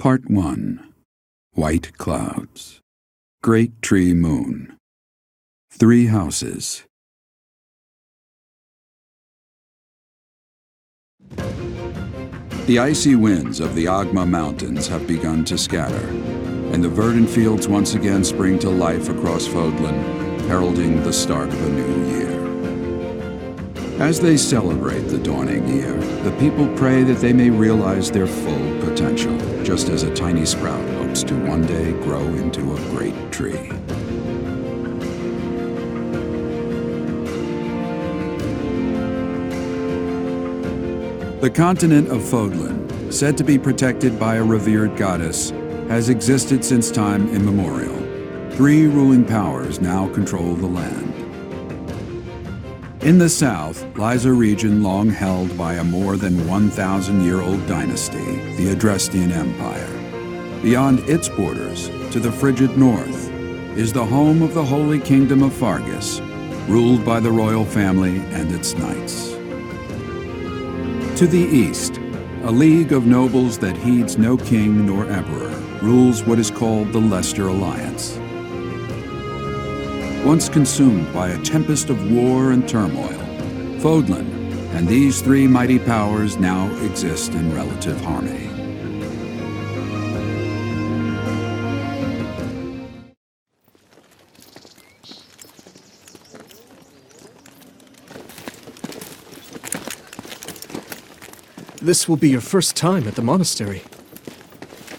Part 1. White Clouds. Great Tree Moon. 3 houses. The icy winds of the Agma Mountains have begun to scatter, and the verdant fields once again spring to life across Fodlan, heralding the start of a new year. As they celebrate the dawning year, the people pray that they may realize their full potential, just as a tiny sprout hopes to one day grow into a great tree. The continent of Fodlan, said to be protected by a revered goddess, has existed since time immemorial. 3 ruling powers now control the land. In the south lies a region long held by a more than 1,000-year-old dynasty, the Adrestian Empire. Beyond its borders, to the frigid north, is the home of the Holy Kingdom of Fargus, ruled by the royal family and its knights. To the east, a league of nobles that heeds no king nor emperor rules what is called the Leicester Alliance. Once consumed by a tempest of war and turmoil, Fodlan and these 3 mighty powers now exist in relative harmony. This will be your first time at the monastery.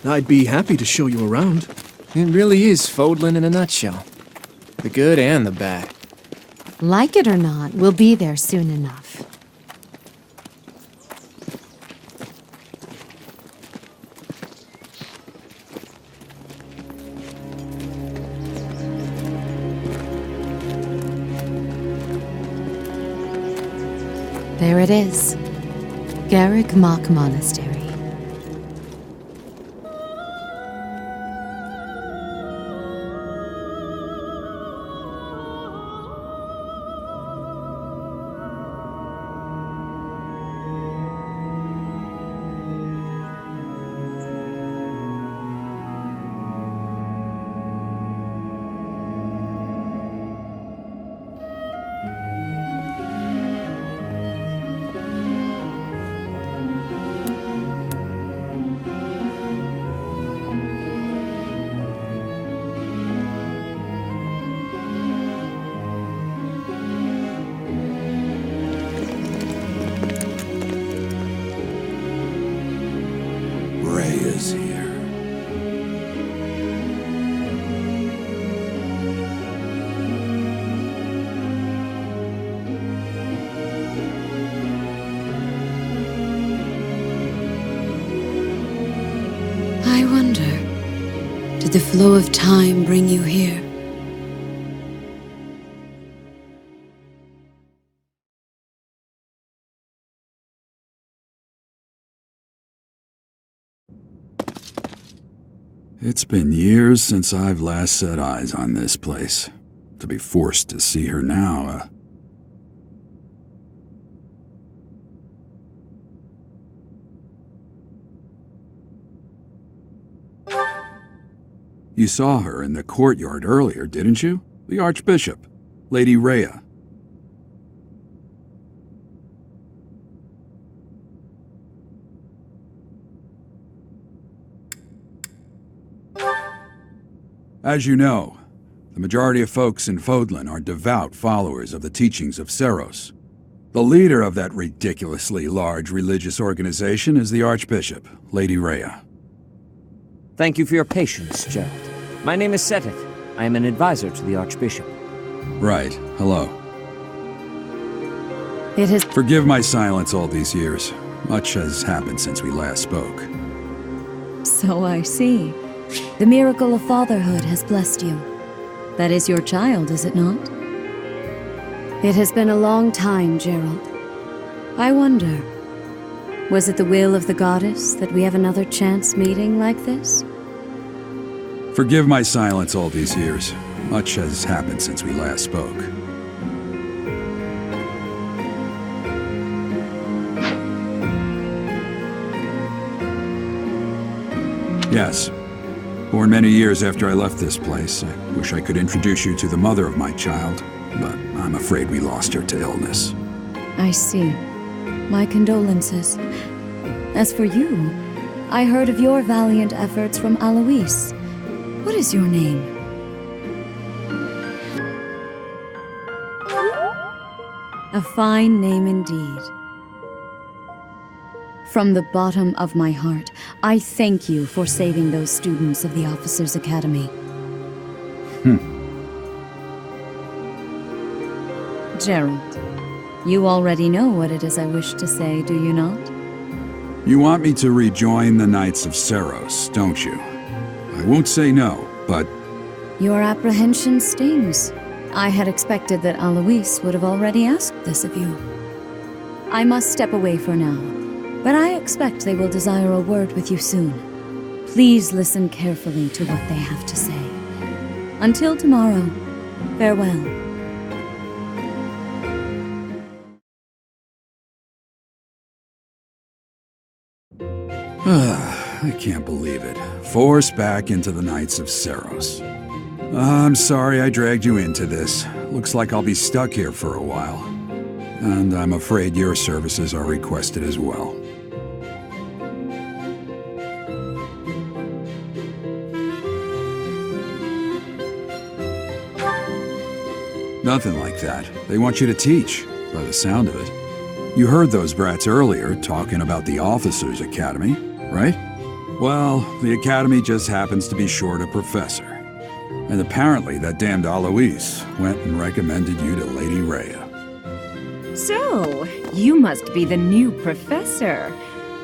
I'd be happy to show you around. It really is Fodlan in a nutshell. The good and the bad. Like it or not, we'll be there soon enough. There it is. Garrick Mock Monastery. Is here. I wonder, did the flow of time bring you here? It's been years since I've last set eyes on this place. To be forced to see her now, You saw her in the courtyard earlier, didn't you? The Archbishop, Lady Rhea. As you know, the majority of folks in Fodlan are devout followers of the teachings of Seros. The leader of that ridiculously large religious organization is the Archbishop, Lady Rhea. Thank you for your patience, Gerald. My name is Seteth. I am an advisor to the Archbishop. Right. Hello. It has... Forgive my silence all these years. Much has happened since we last spoke. So I see. The miracle of fatherhood has blessed you. That is your child, is it not? It has been a long time, Gerald. I wonder, was it the will of the goddess that we have another chance meeting like this? Forgive my silence all these years. Much has happened since we last spoke. Yes. Born many years after I left this place. I wish I could introduce you to the mother of my child, but I'm afraid we lost her to illness. I see. My condolences. As for you, I heard of your valiant efforts from Alois. What is your name? A fine name indeed. From the bottom of my heart, I thank you for saving those students of the Officers' Academy. Gerald, you already know what it is I wish to say, do you not? You want me to rejoin the Knights of Seros, don't you? I won't say no, but Your apprehension stings. I had expected that Alois would have already asked this of you. I must step away for now, but I expect they will desire a word with you soon. Please listen carefully to what they have to say. Until tomorrow, farewell. I can't believe it. Forced back into the Knights of Seros. I'm sorry I dragged you into this. Looks like I'll be stuck here for a while. And I'm afraid your services are requested as well. Nothing like that. They want you to teach, by the sound of it. You heard those brats earlier talking about the Officers' Academy, right? Well, the Academy just happens to be short a professor. And apparently that damned Alois went and recommended you to Lady Rhea. So, you must be the new professor.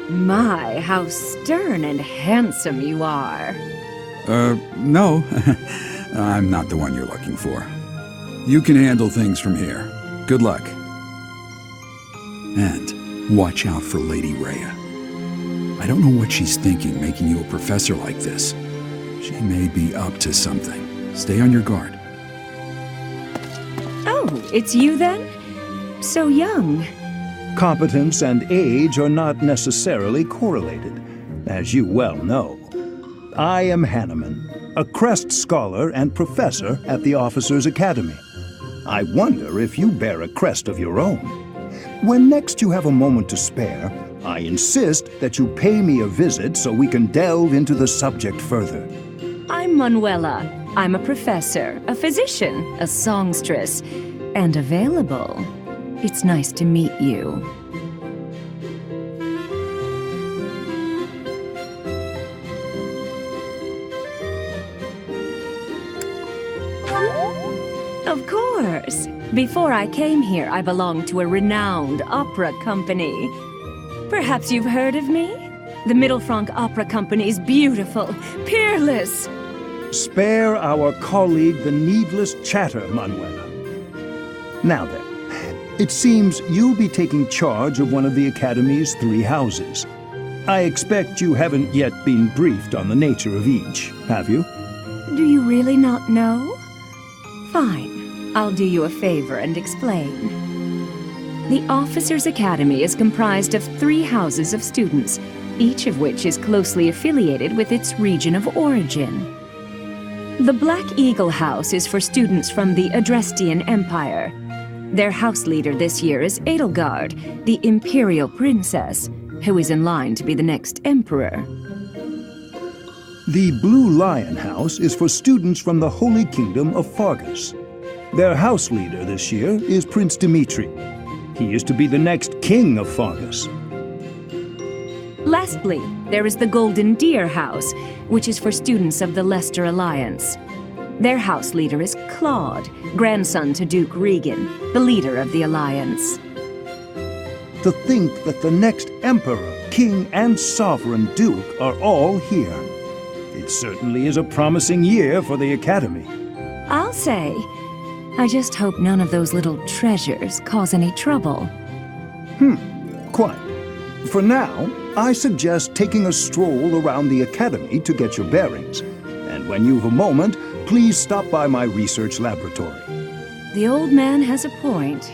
My, how stern and handsome you are. No. I'm not the one you're looking for. You can handle things from here. Good luck. And watch out for Lady Rhea. I don't know what she's thinking making you a professor like this. She may be up to something. Stay on your guard. Oh, it's you then? So young. Competence and age are not necessarily correlated, as you well know. I am Hanneman, a Crest Scholar and Professor at the Officers' Academy. I wonder if you bear a crest of your own. When next you have a moment to spare, I insist that you pay me a visit so we can delve into the subject further. I'm Manuela. I'm a professor, a physician, a songstress, and available. It's nice to meet you. Of course. Before I came here, I belonged to a renowned opera company. Perhaps you've heard of me? The Middlefranc Opera Company is beautiful, peerless. Spare our colleague the needless chatter, Manuela. Now then, it seems you'll be taking charge of one of the Academy's 3 houses. I expect you haven't yet been briefed on the nature of each, have you? Do you really not know? Fine. I'll do you a favor and explain. The Officers' Academy is comprised of 3 houses of students, each of which is closely affiliated with its region of origin. The Black Eagle House is for students from the Adrestian Empire. Their house leader this year is Edelgard, the Imperial Princess, who is in line to be the next emperor. The Blue Lion House is for students from the Holy Kingdom of Fargus. Their house leader this year is Prince Dimitri. He is to be the next king of Fargus. Lastly, there is the Golden Deer House, which is for students of the Leicester Alliance. Their house leader is Claude, grandson to Duke Regan, the leader of the Alliance. To think that the next emperor, king, and sovereign duke are all here. It certainly is a promising year for the Academy. I'll say. I just hope none of those little treasures cause any trouble. Quite. For now, I suggest taking a stroll around the Academy to get your bearings. And when you've a moment, please stop by my research laboratory. The old man has a point.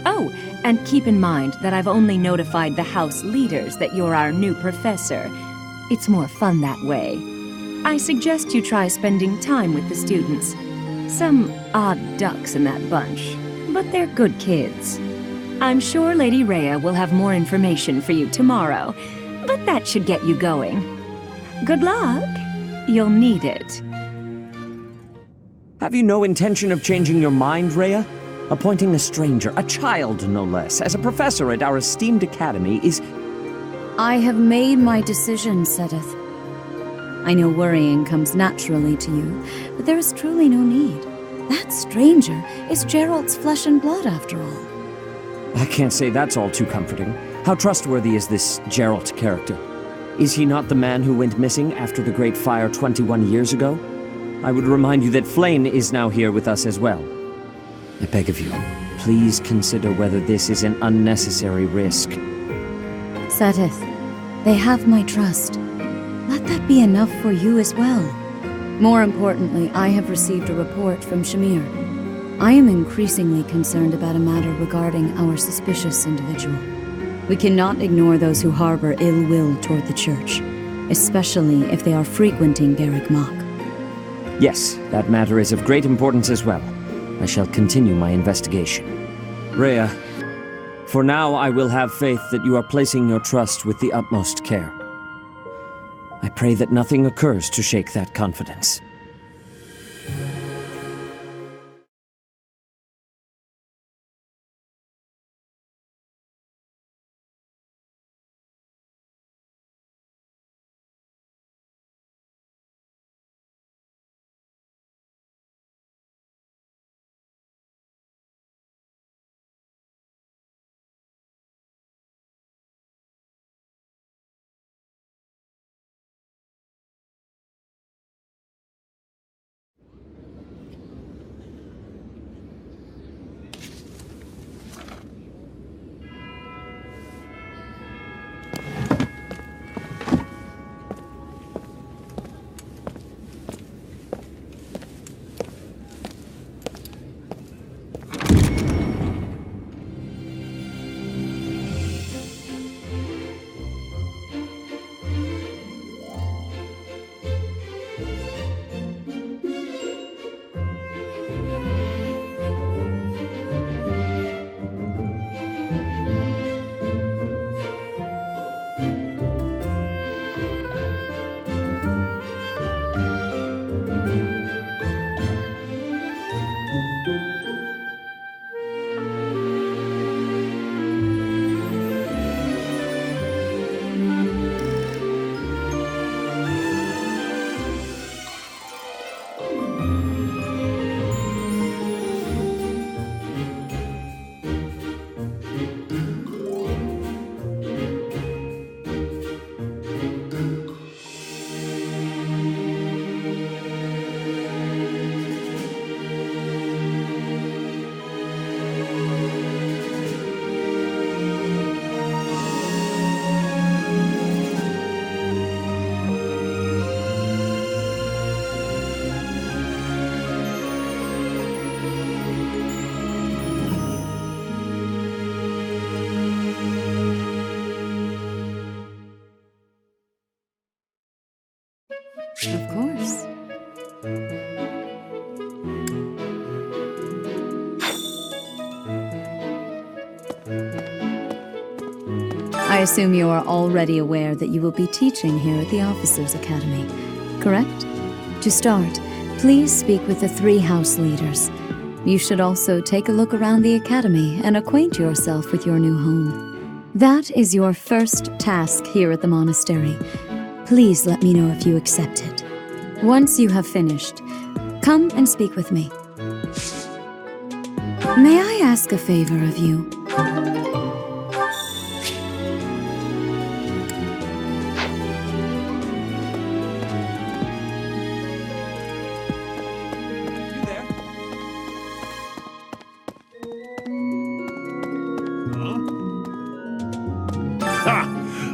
Oh, and keep in mind that I've only notified the house leaders that you're our new professor. It's more fun that way. I suggest you try spending time with the students. Some odd ducks in that bunch, but they're good kids. I'm sure Lady Rhea will have more information for you tomorrow, but that should get you going. Good luck. You'll need it. Have you no intention of changing your mind, Rhea? Appointing a stranger, a child no less, as a professor at our esteemed academy is... I have made my decision, Sedith. I know worrying comes naturally to you, but there is truly no need. That stranger is Gerald's flesh and blood, after all. I can't say that's all too comforting. How trustworthy is this Gerald character? Is he not the man who went missing after the Great Fire 21 years ago? I would remind you that Flayn is now here with us as well. I beg of you, please consider whether this is an unnecessary risk. Sedith, they have my trust. Let that be enough for you as well. More importantly, I have received a report from Shamir. I am increasingly concerned about a matter regarding our suspicious individual. We cannot ignore those who harbor ill will toward the church, especially if they are frequenting Garrick Mach. Yes, that matter is of great importance as well. I shall continue my investigation. Rhea, for now I will have faith that you are placing your trust with the utmost care. I pray that nothing occurs to shake that confidence. Of course. I assume you are already aware that you will be teaching here at the Officers' Academy, correct? To start, please speak with the 3 house leaders. You should also take a look around the Academy and acquaint yourself with your new home. That is your first task here at the monastery. Please let me know if you accept it. Once you have finished, come and speak with me. May I ask a favor of you?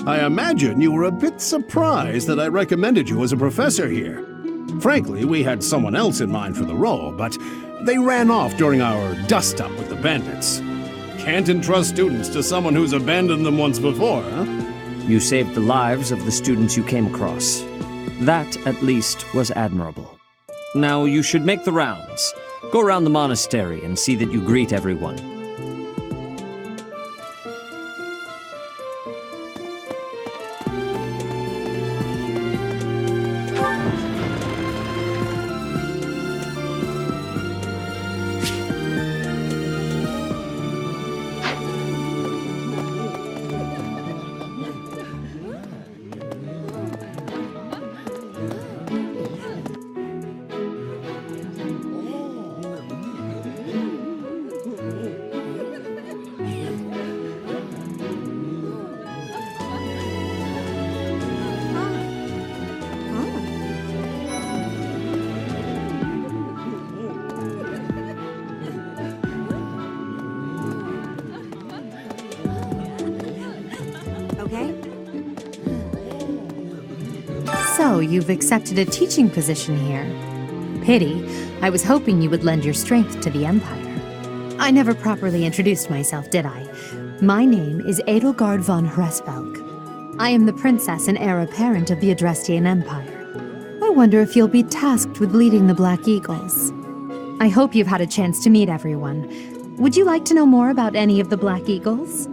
I imagine you were a bit surprised that I recommended you as a professor here. Frankly, we had someone else in mind for the role, but they ran off during our dust-up with the bandits. Can't entrust students to someone who's abandoned them once before, huh? You saved the lives of the students you came across. That, at least, was admirable. Now you should make the rounds. Go around the monastery and see that you greet everyone. So, you've accepted a teaching position here. Pity. I was hoping you would lend your strength to the Empire. I never properly introduced myself, did I? My name is Edelgard von Hresvelg. I am the princess and heir apparent of the Adrestian Empire. I wonder if you'll be tasked with leading the Black Eagles. I hope you've had a chance to meet everyone. Would you like to know more about any of the Black Eagles?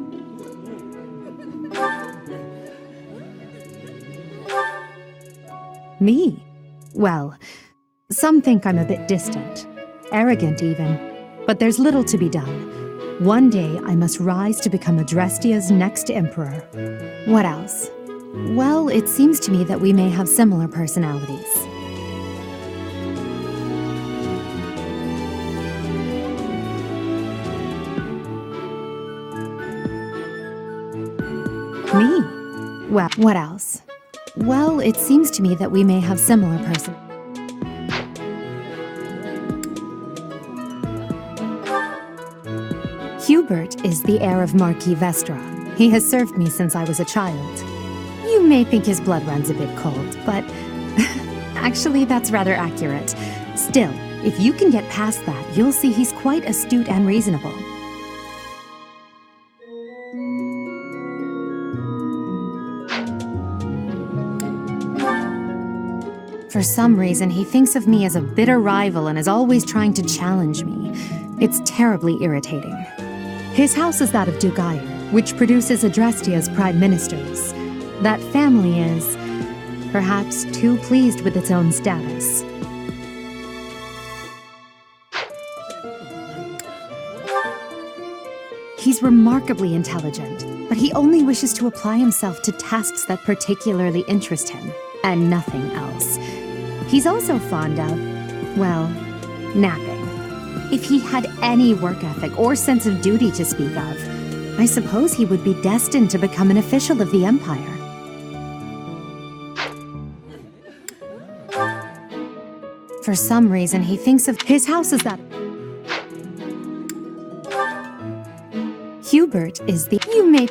Me? Well, some think I'm a bit distant, arrogant even, but there's little to be done. One day I must rise to become Adrestia's next emperor. What else? Well, it seems to me that we may have similar personalities. Me? Well, what else? Well, it seems to me that we may have similar person. Hubert is the heir of Marquis Vestra. He has served me since I was a child. You may think his blood runs a bit cold, but actually that's rather accurate. Still, if you can get past that, you'll see he's quite astute and reasonable. For some reason, he thinks of me as a bitter rival and is always trying to challenge me. It's terribly irritating. His house is that of Dugire, which produces Adrestia's prime ministers. That family is, perhaps, too pleased with its own status. He's remarkably intelligent, but he only wishes to apply himself to tasks that particularly interest him, and nothing else. He's also fond of, well, napping. If he had any work ethic or sense of duty to speak of, I suppose he would be destined to become an official of the Empire. For some reason, he thinks of his house as that. Hubert is the. You may.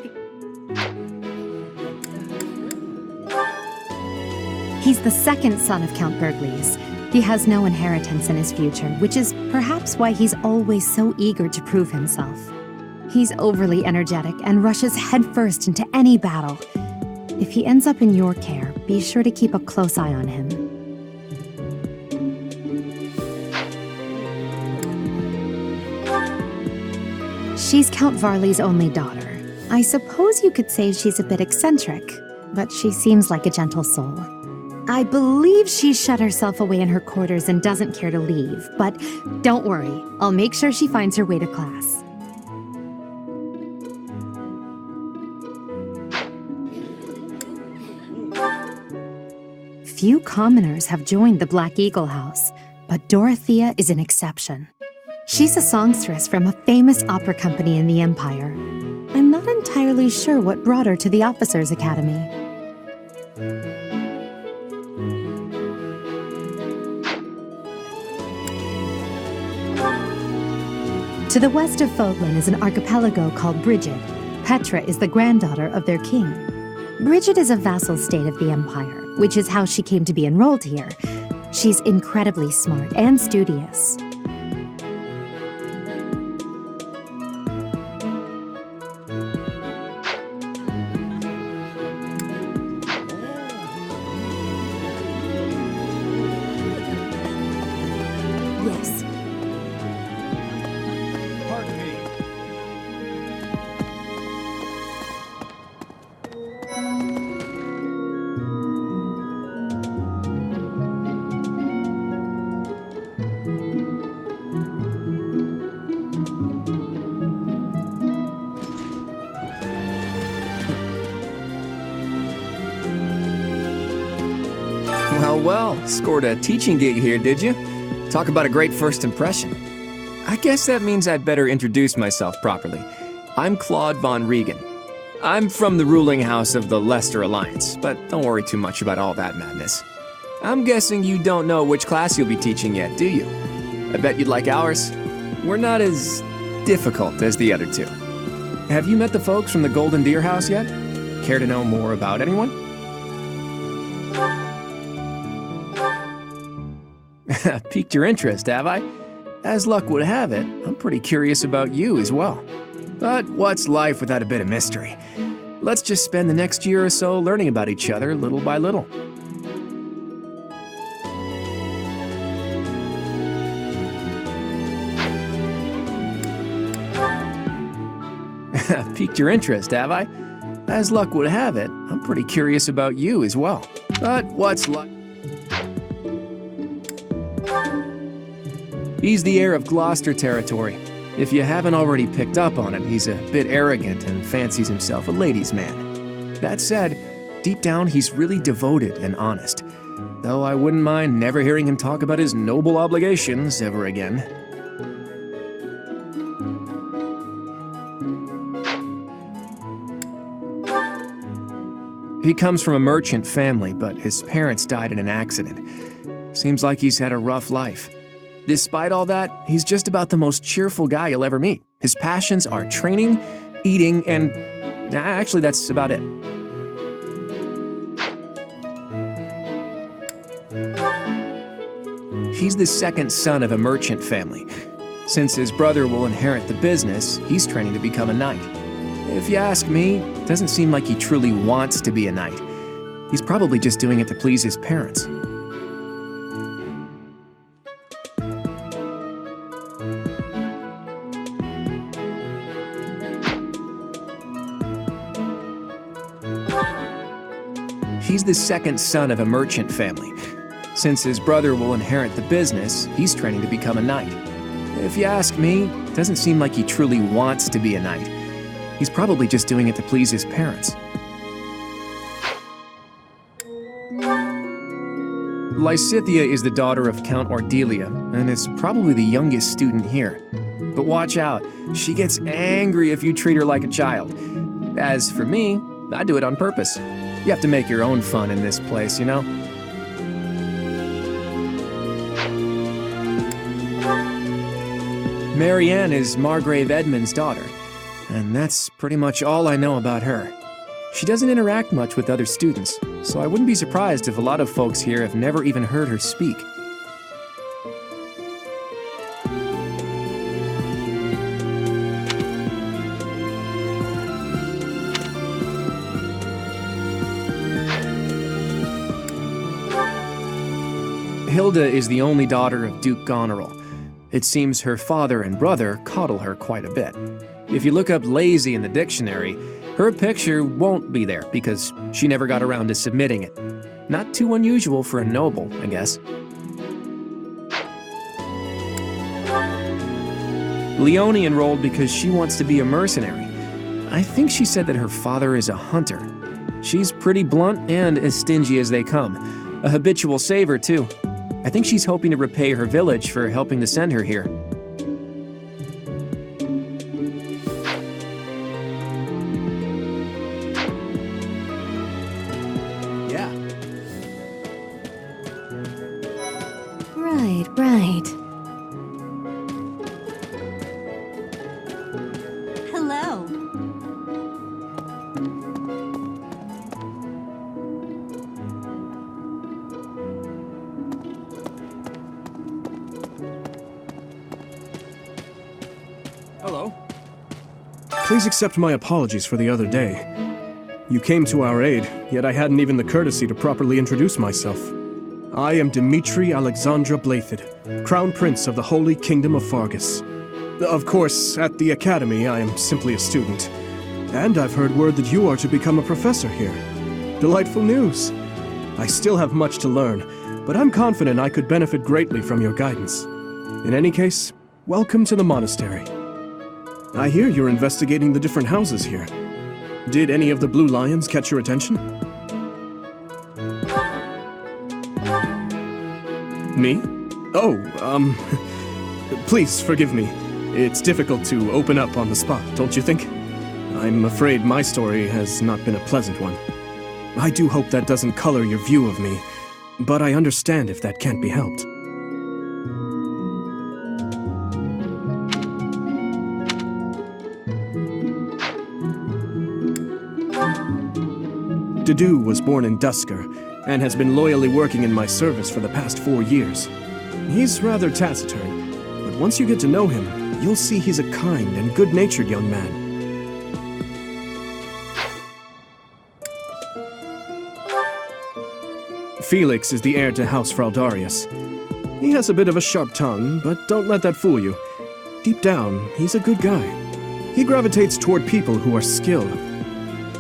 He's the second son of Count Bergliez. He has no inheritance in his future, which is perhaps why he's always so eager to prove himself. He's overly energetic and rushes headfirst into any battle. If he ends up in your care, be sure to keep a close eye on him. She's Count Varley's only daughter. I suppose you could say she's a bit eccentric, but she seems like a gentle soul. I believe she's shut herself away in her quarters and doesn't care to leave, but don't worry, I'll make sure she finds her way to class. Few commoners have joined the Black Eagle House, but Dorothea is an exception. She's a songstress from a famous opera company in the Empire. I'm not entirely sure what brought her to the Officers' Academy. To the west of Fodlan is an archipelago called Brigid. Petra is the granddaughter of their king. Brigid is a vassal state of the Empire, which is how she came to be enrolled here. She's incredibly smart and studious. Well, well, scored a teaching gig here, did you? Talk about a great first impression. I guess that means I'd better introduce myself properly. I'm Claude von Regan. I'm from the ruling house of the Leicester Alliance, but don't worry too much about all that madness. I'm guessing you don't know which class you'll be teaching yet, do you? I bet you'd like ours. We're not as difficult as the other two. Have you met the folks from the Golden Deer House yet? Care to know more about anyone? Piqued your interest, have I? As luck would have it, I'm pretty curious about you as well. But what's life without a bit of mystery? Let's just spend the next year or so learning about each other little by little. Piqued your interest, have I? As luck would have it, I'm pretty curious about you as well. But what's life? He's the heir of Gloucester territory. If you haven't already picked up on it, he's a bit arrogant and fancies himself a ladies' man. That said, deep down he's really devoted and honest, though I wouldn't mind never hearing him talk about his noble obligations ever again. He comes from a merchant family, but his parents died in an accident. Seems like he's had a rough life. Despite all that, he's just about the most cheerful guy you'll ever meet. His passions are training, eating, and actually that's about it. He's the second son of a merchant family. Since his brother will inherit the business, he's training to become a knight. If you ask me, it doesn't seem like he truly wants to be a knight. He's probably just doing it to please his parents. He's the second son of a merchant family. Since his brother will inherit the business, he's training to become a knight. If you ask me, it doesn't seem like he truly wants to be a knight. He's probably just doing it to please his parents. Lysithea is the daughter of Count Ordelia, and is probably the youngest student here. But watch out, she gets angry if you treat her like a child. As for me, I do it on purpose. You have to make your own fun in this place, you know? Marianne is Margrave Edmund's daughter, and that's pretty much all I know about her. She doesn't interact much with other students, so I wouldn't be surprised if a lot of folks here have never even heard her speak. Hilda is the only daughter of Duke Goneril. It seems her father and brother coddle her quite a bit. If you look up lazy in the dictionary, her picture won't be there because she never got around to submitting it. Not too unusual for a noble, I guess. Leonie enrolled because she wants to be a mercenary. I think she said that her father is a hunter. She's pretty blunt and as stingy as they come. A habitual saver, too. I think she's hoping to repay her village for helping to send her here. Yeah. Right. Hello. Hello. Please accept my apologies for the other day. You came to our aid, yet I hadn't even the courtesy to properly introduce myself. I am Dimitri Alexandra Blathid, Crown Prince of the Holy Kingdom of Fargus. Of course, at the Academy, I am simply a student. And I've heard word that you are to become a professor here. Delightful news. I still have much to learn, but I'm confident I could benefit greatly from your guidance. In any case, welcome to the monastery. I hear you're investigating the different houses here. Did any of the Blue Lions catch your attention? Me? Oh, please forgive me. It's difficult to open up on the spot, don't you think? I'm afraid my story has not been a pleasant one. I do hope that doesn't color your view of me, but I understand if that can't be helped. Dedu was born in Dusker, and has been loyally working in my service for the past 4 years. He's rather taciturn, but once you get to know him, you'll see he's a kind and good-natured young man. Felix is the heir to House Fraldarius. He has a bit of a sharp tongue, but don't let that fool you. Deep down, he's a good guy. He gravitates toward people who are skilled.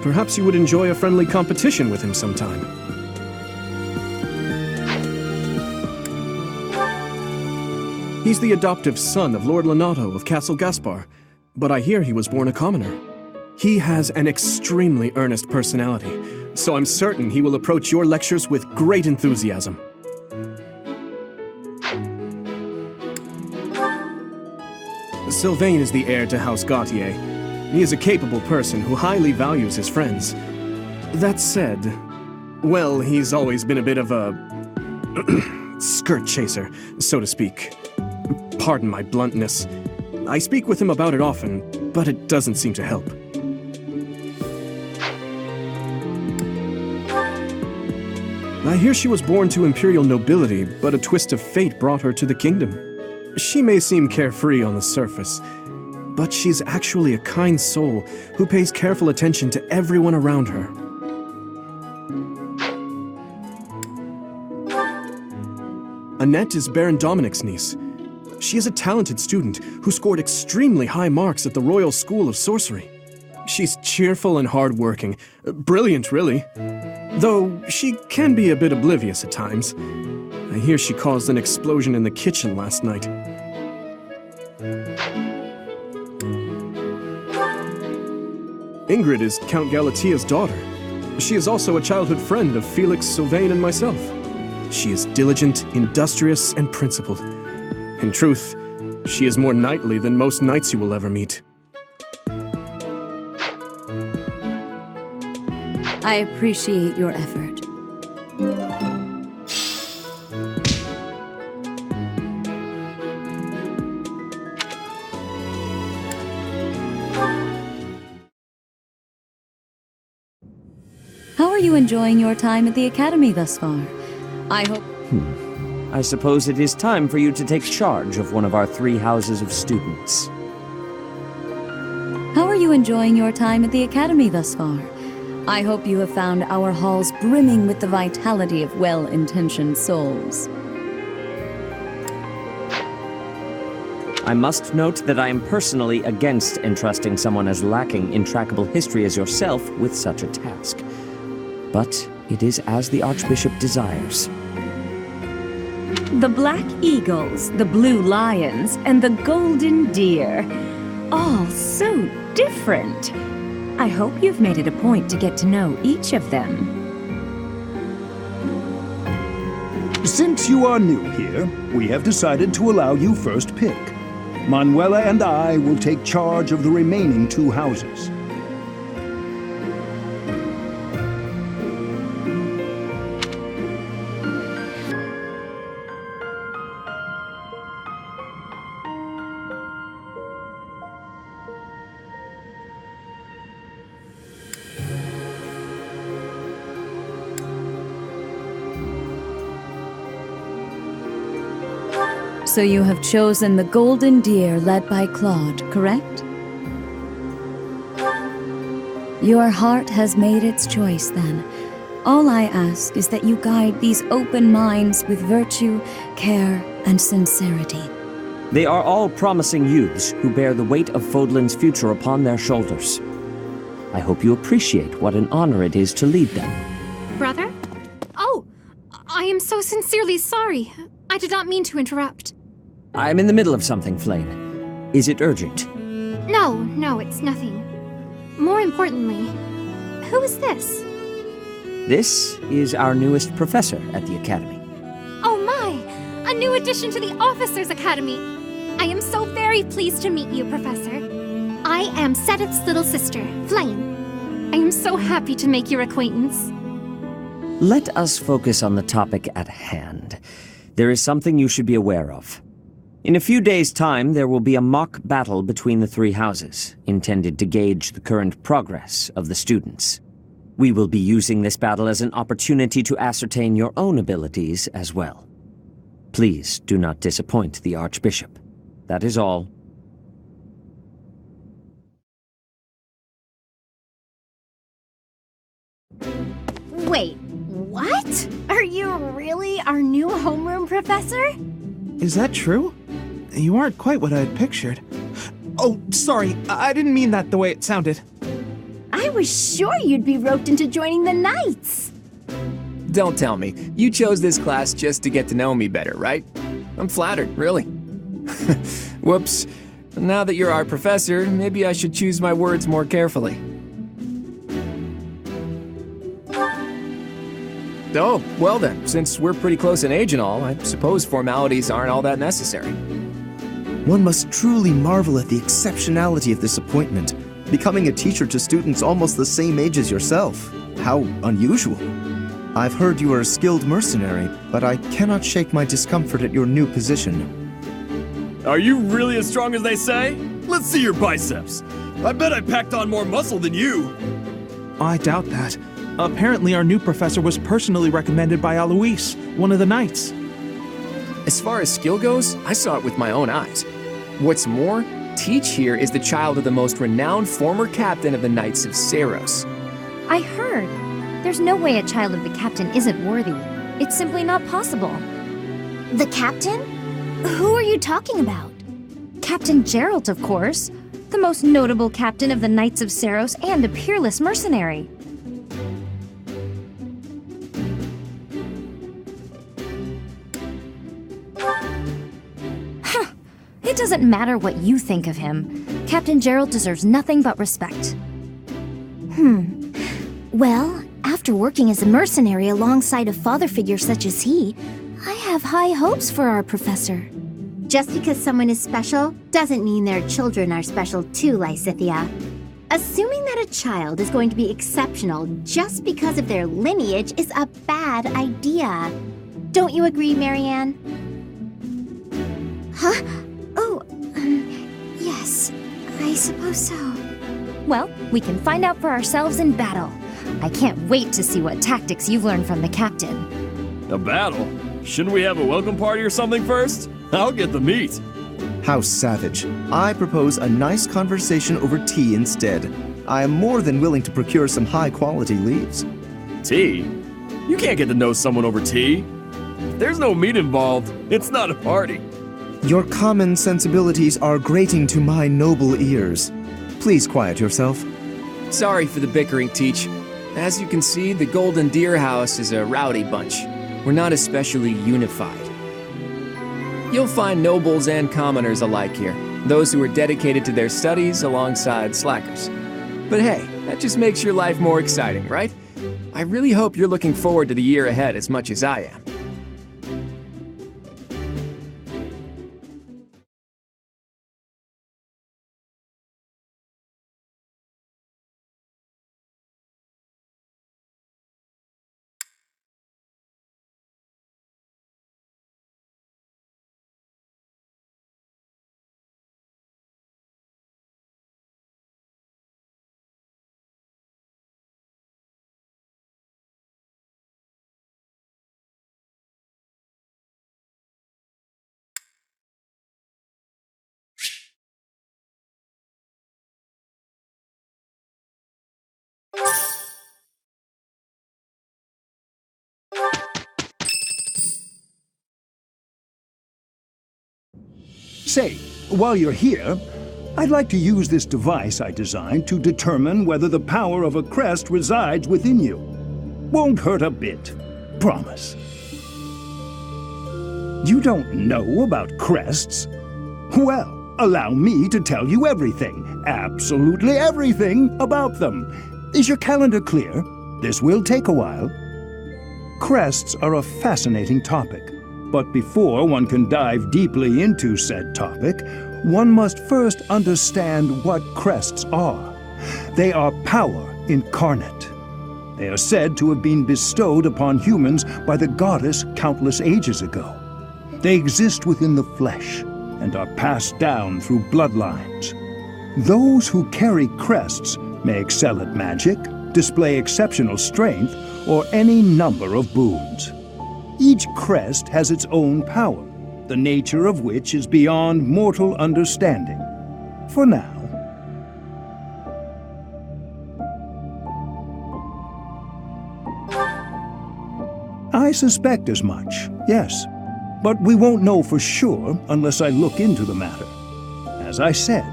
Perhaps you would enjoy a friendly competition with him sometime. He's the adoptive son of Lord Lenato of Castle Gaspar, but I hear he was born a commoner. He has an extremely earnest personality, so I'm certain he will approach your lectures with great enthusiasm. Sylvain is the heir to House Gautier. He is a capable person who highly values his friends. That said, well, he's always been a bit of a skirt chaser, so to speak. Pardon my bluntness. I speak with him about it often, but it doesn't seem to help. I hear she was born to imperial nobility, but a twist of fate brought her to the kingdom. She may seem carefree on the surface, but she's actually a kind soul who pays careful attention to everyone around her. Annette is Baron Dominic's niece. She is a talented student who scored extremely high marks at the Royal School of Sorcery. She's cheerful and hardworking. Brilliant, really. Though she can be a bit oblivious at times. I hear she caused an explosion in the kitchen last night. Ingrid is Count Galatia's daughter. She is also a childhood friend of Felix, Sylvain, and myself. She is diligent, industrious, and principled. In truth, she is more knightly than most knights you will ever meet. I appreciate your effort. How are you enjoying your time at the Academy thus far? I hope... I suppose it is time for you to take charge of one of our 3 houses of students. How are you enjoying your time at the Academy thus far? I hope you have found our halls brimming with the vitality of well-intentioned souls. I must note that I am personally against entrusting someone as lacking in trackable history as yourself with such a task. But it is as the Archbishop desires. The black eagles, the blue lions, and the golden deer. All so different. I hope you've made it a point to get to know each of them. Since you are new here, we have decided to allow you first pick. Manuela and I will take charge of the remaining 2 houses. So you have chosen the Golden Deer led by Claude, correct? Your heart has made its choice, then. All I ask is that you guide these open minds with virtue, care, and sincerity. They are all promising youths who bear the weight of Fodlan's future upon their shoulders. I hope you appreciate what an honor it is to lead them. Brother? Oh, I am so sincerely sorry. I did not mean to interrupt. I'm in the middle of something, Flane. Is it urgent? No, it's nothing. More importantly, who is this? This is our newest professor at the Academy. Oh my! A new addition to the Officers Academy. I am so very pleased to meet you, Professor. I am Sedith's little sister, Flame. I am so happy to make your acquaintance. Let us focus on the topic at hand. There is something you should be aware of. In a few days' time, there will be a mock battle between the three houses, intended to gauge the current progress of the students. We will be using this battle as an opportunity to ascertain your own abilities as well. Please do not disappoint the Archbishop. That is all. Wait, what? Are you really our new homeroom professor? Is that true? You aren't quite what I had pictured. Oh, sorry, I didn't mean that the way it sounded. I was sure you'd be roped into joining the Knights. Don't tell me. You chose this class just to get to know me better, right? I'm flattered, really. Whoops. Now that you're our professor, maybe I should choose my words more carefully. Oh, well then, since we're pretty close in age and all, I suppose formalities aren't all that necessary. One must truly marvel at the exceptionality of this appointment, becoming a teacher to students almost the same age as yourself. How unusual. I've heard you are a skilled mercenary, but I cannot shake my discomfort at your new position. Are you really as strong as they say? Let's see your biceps. I bet I packed on more muscle than you. I doubt that. Apparently our new professor was personally recommended by Alois, one of the Knights. As far as skill goes, I saw it with my own eyes. What's more, Teach here is the child of the most renowned former captain of the Knights of Seiros. I heard. There's no way a child of the captain isn't worthy. It's simply not possible. The captain? Who are you talking about? Captain Geralt, of course. The most notable captain of the Knights of Seiros and a peerless mercenary. It doesn't matter what you think of him. Captain Geralt deserves nothing but respect. Well, after working as a mercenary alongside a father figure such as he, I have high hopes for our professor. Just because someone is special doesn't mean their children are special too, Lysithia. Assuming that a child is going to be exceptional just because of their lineage is a bad idea. Don't you agree, Marianne? Huh? Oh, yes, I suppose so. Well, we can find out for ourselves in battle. I can't wait to see what tactics you've learned from the captain. A battle? Shouldn't we have a welcome party or something first? I'll get the meat. How savage. I propose a nice conversation over tea instead. I am more than willing to procure some high-quality leaves. Tea? You can't get to know someone over tea. If there's no meat involved, it's not a party. Your common sensibilities are grating to my noble ears. Please quiet yourself. Sorry for the bickering, Teach. As you can see, the Golden Deer House is a rowdy bunch. We're not especially unified. You'll find nobles and commoners alike here, those who are dedicated to their studies alongside slackers. But hey, that just makes your life more exciting, right? I really hope you're looking forward to the year ahead as much as I am. Say, while you're here, I'd like to use this device I designed to determine whether the power of a crest resides within you. Won't hurt a bit. Promise. You don't know about crests? Well, allow me to tell you everything, absolutely everything about them. Is your calendar clear? This will take a while. Crests are a fascinating topic. But before one can dive deeply into said topic, one must first understand what crests are. They are power incarnate. They are said to have been bestowed upon humans by the goddess countless ages ago. They exist within the flesh and are passed down through bloodlines. Those who carry crests may excel at magic, display exceptional strength, or any number of boons. Each crest has its own power, the nature of which is beyond mortal understanding. For now. I suspect as much, yes. But we won't know for sure unless I look into the matter. As I said,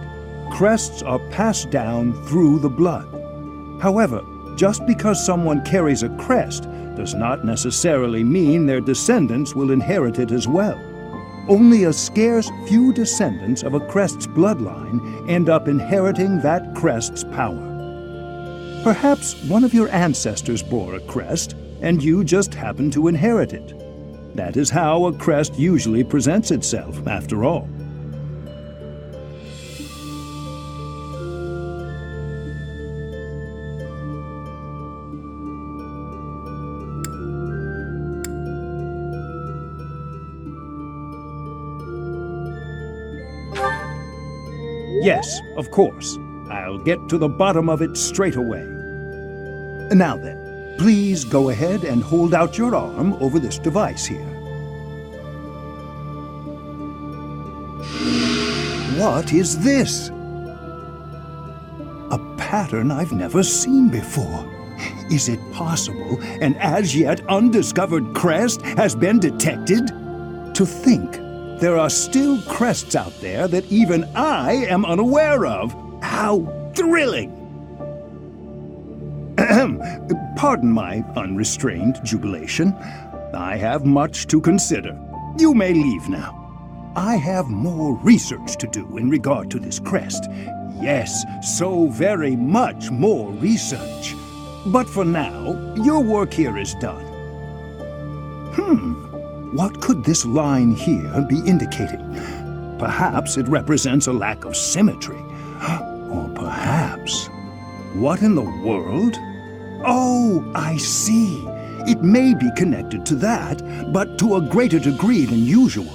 crests are passed down through the blood. However, just because someone carries a crest does not necessarily mean their descendants will inherit it as well. Only a scarce few descendants of a crest's bloodline end up inheriting that crest's power. Perhaps one of your ancestors bore a crest, and you just happen to inherit it. That is how a crest usually presents itself, after all. Yes, of course. I'll get to the bottom of it straight away. Now then, please go ahead and hold out your arm over this device here. What is this? A pattern I've never seen before. Is it possible an as yet undiscovered crest has been detected? To think there are still crests out there that even I am unaware of. How thrilling! Pardon my unrestrained jubilation. I have much to consider. You may leave now. I have more research to do in regard to this crest. Yes, so very much more research. But for now, your work here is done. What could this line here be indicating? Perhaps it represents a lack of symmetry. Or perhaps... What in the world? Oh, I see. It may be connected to that, but to a greater degree than usual.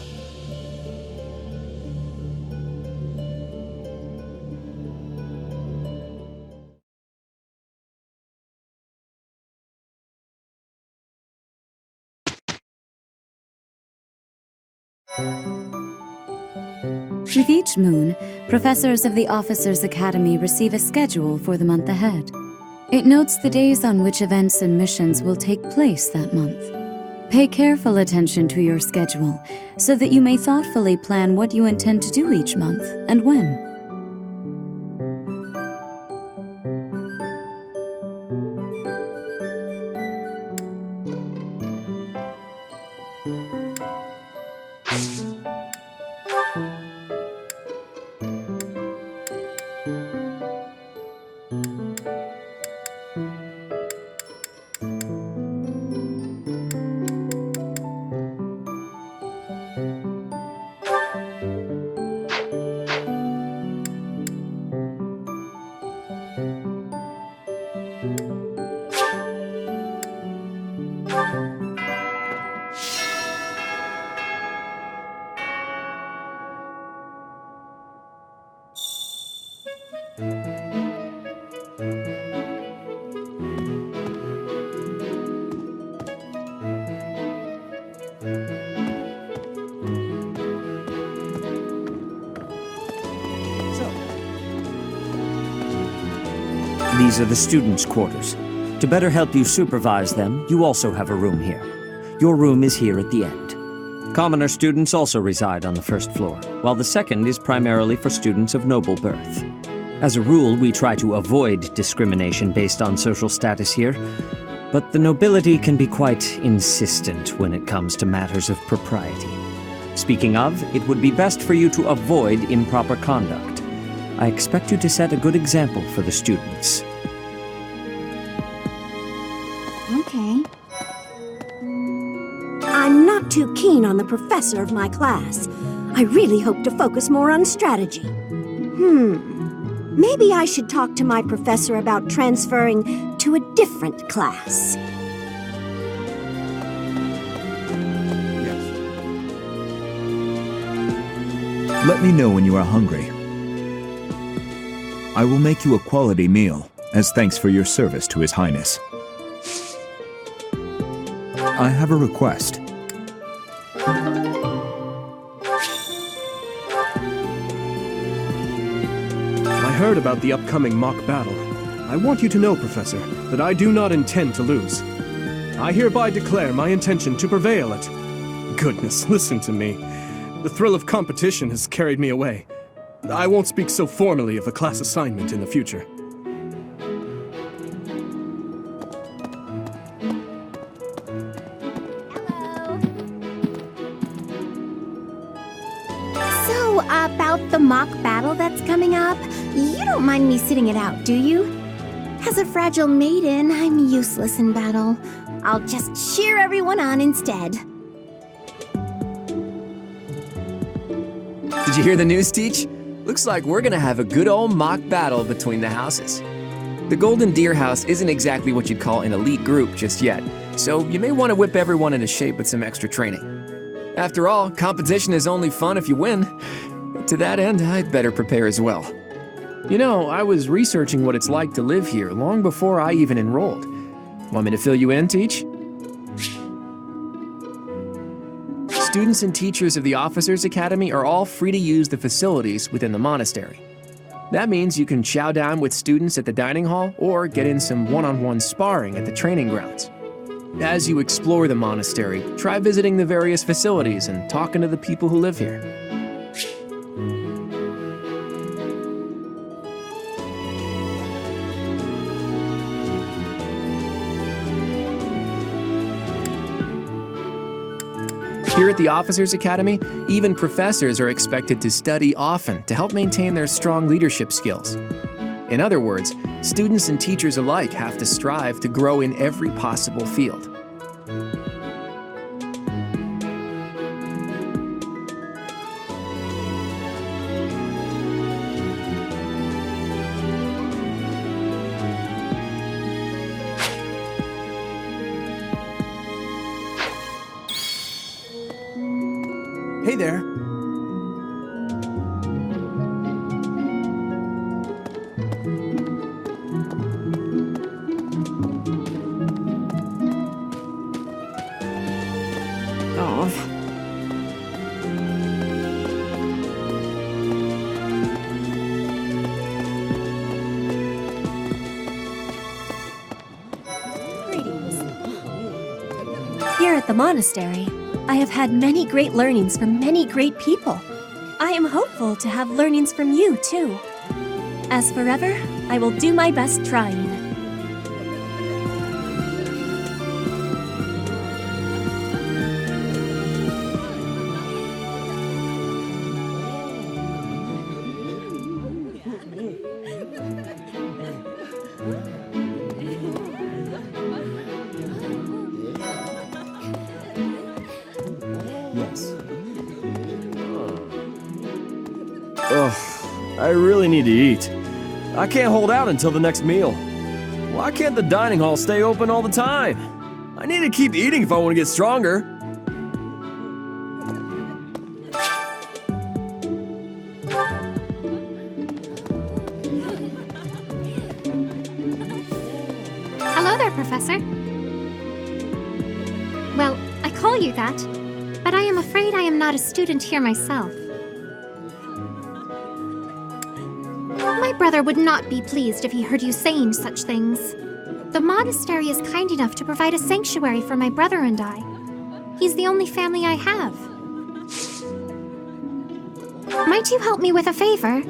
With each moon, professors of the Officers' Academy receive a schedule for the month ahead. It notes the days on which events and missions will take place that month. Pay careful attention to your schedule so that you may thoughtfully plan what you intend to do each month and when. These are the students' quarters. To better help you supervise them, you also have a room here. Your room is here at the end. Commoner students also reside on the first floor, while the second is primarily for students of noble birth. As a rule, we try to avoid discrimination based on social status here, but the nobility can be quite insistent when it comes to matters of propriety. Speaking of, it would be best for you to avoid improper conduct. I expect you to set a good example for the students. Okay. I'm not too keen on the professor of my class. I really hope to focus more on strategy. Maybe I should talk to my professor about transferring to a different class. Let me know when you are hungry. I will make you a quality meal, as thanks for your service to His Highness. I have a request. I heard about the upcoming mock battle. I want you to know, Professor, that I do not intend to lose. I hereby declare my intention to prevail at... Goodness, listen to me. The thrill of competition has carried me away. I won't speak so formally of a class assignment in the future. So, about the mock battle that's coming up, you don't mind me sitting it out, do you? As a fragile maiden, I'm useless in battle. I'll just cheer everyone on instead. Did you hear the news, Teach? Looks like we're gonna have a good old mock battle between the houses. The Golden Deer House isn't exactly what you'd call an elite group just yet, so you may want to whip everyone into shape with some extra training. After all, competition is only fun if you win. To that end, I'd better prepare as well. You know, I was researching what it's like to live here long before I even enrolled. Want me to fill you in, Teach? Students and teachers of the Officers Academy are all free to use the facilities within the monastery. That means you can chow down with students at the dining hall or get in some one-on-one sparring at the training grounds. As you explore the monastery, try visiting the various facilities and talking to the people who live here. Here at the Officers Academy, even professors are expected to study often to help maintain their strong leadership skills. In other words, students and teachers alike have to strive to grow in every possible field. Hey there. Here at the monastery, I have had many great learnings from many great people. I am hopeful to have learnings from you, too. As forever, I will do my best trying. Ugh, I really need to eat. I can't hold out until the next meal. Why can't the dining hall stay open all the time? I need to keep eating if I want to get stronger. Hello there, Professor. Well, I call you that, but I am afraid I am not a student here myself. My brother would not be pleased if he heard you saying such things. The monastery is kind enough to provide a sanctuary for my brother and I. He's the only family I have. Might you help me with a favor?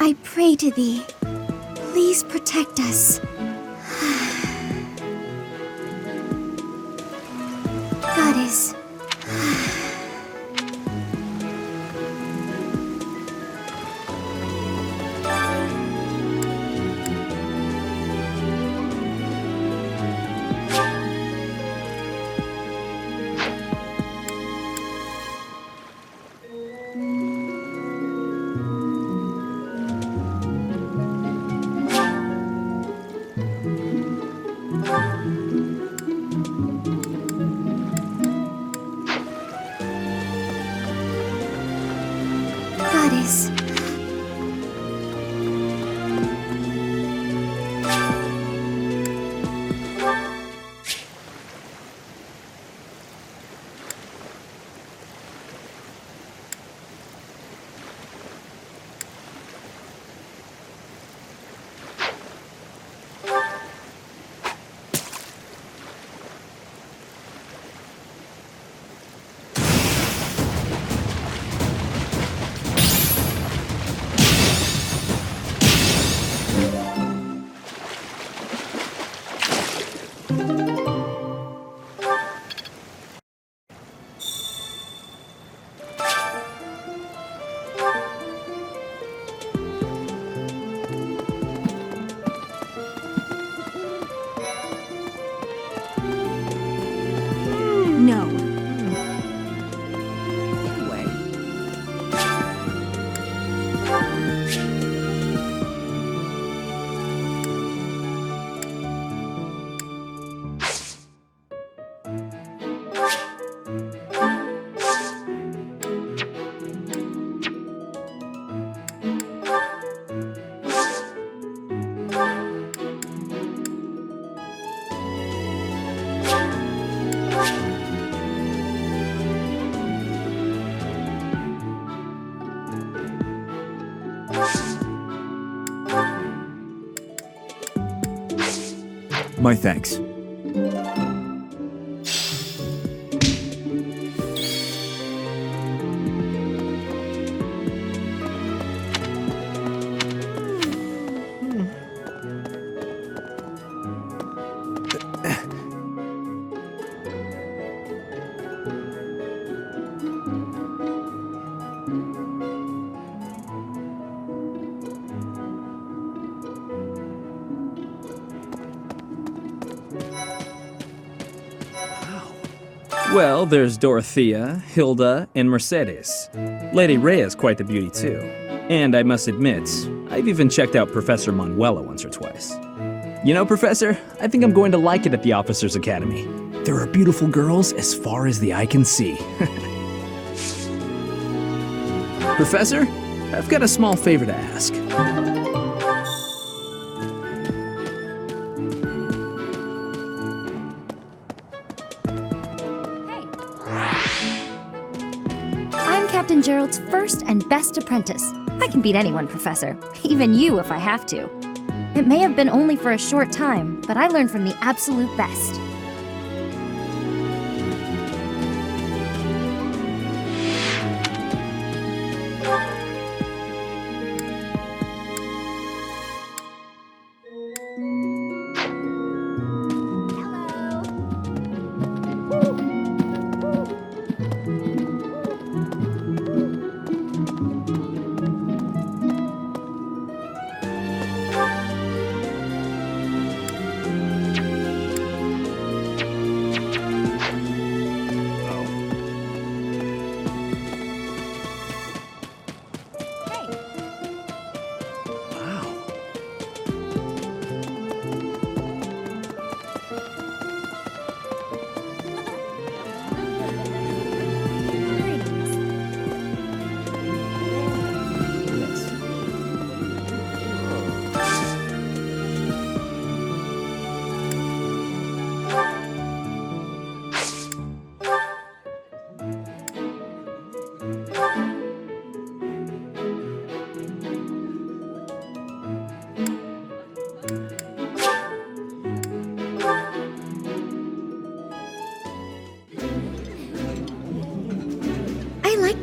I pray to thee. Please protect us. Goddess. Goddess. No. My thanks. Well, there's Dorothea, Hilda, and Mercedes. Lady Rhea's quite the beauty too. And I must admit, I've even checked out Professor Manuela once or twice. You know, Professor, I think I'm going to like it at the Officers' Academy. There are beautiful girls as far as the eye can see. Professor, I've got a small favor to ask. Captain Gerald's first and best apprentice. I can beat anyone, Professor. Even you, if I have to. It may have been only for a short time, but I learned from the absolute best.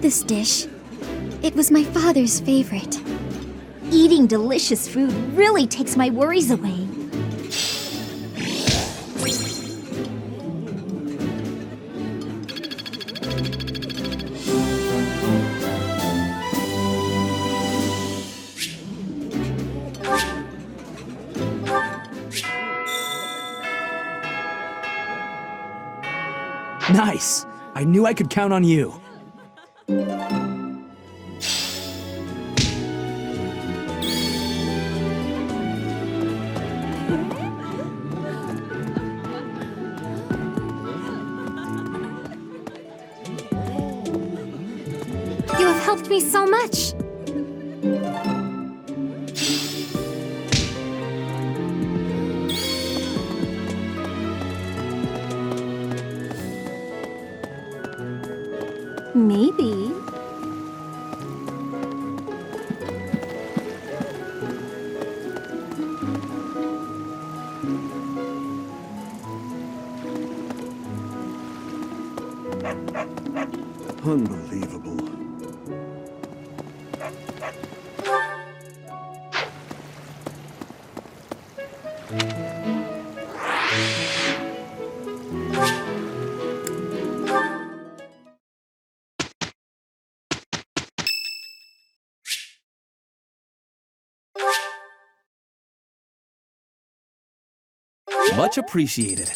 This dish. It was my father's favorite. Eat Eating delicious food really takes my worries away. Nice! I knew I could count on you. You have helped me so much. Maybe. Unbelievable. Much appreciated.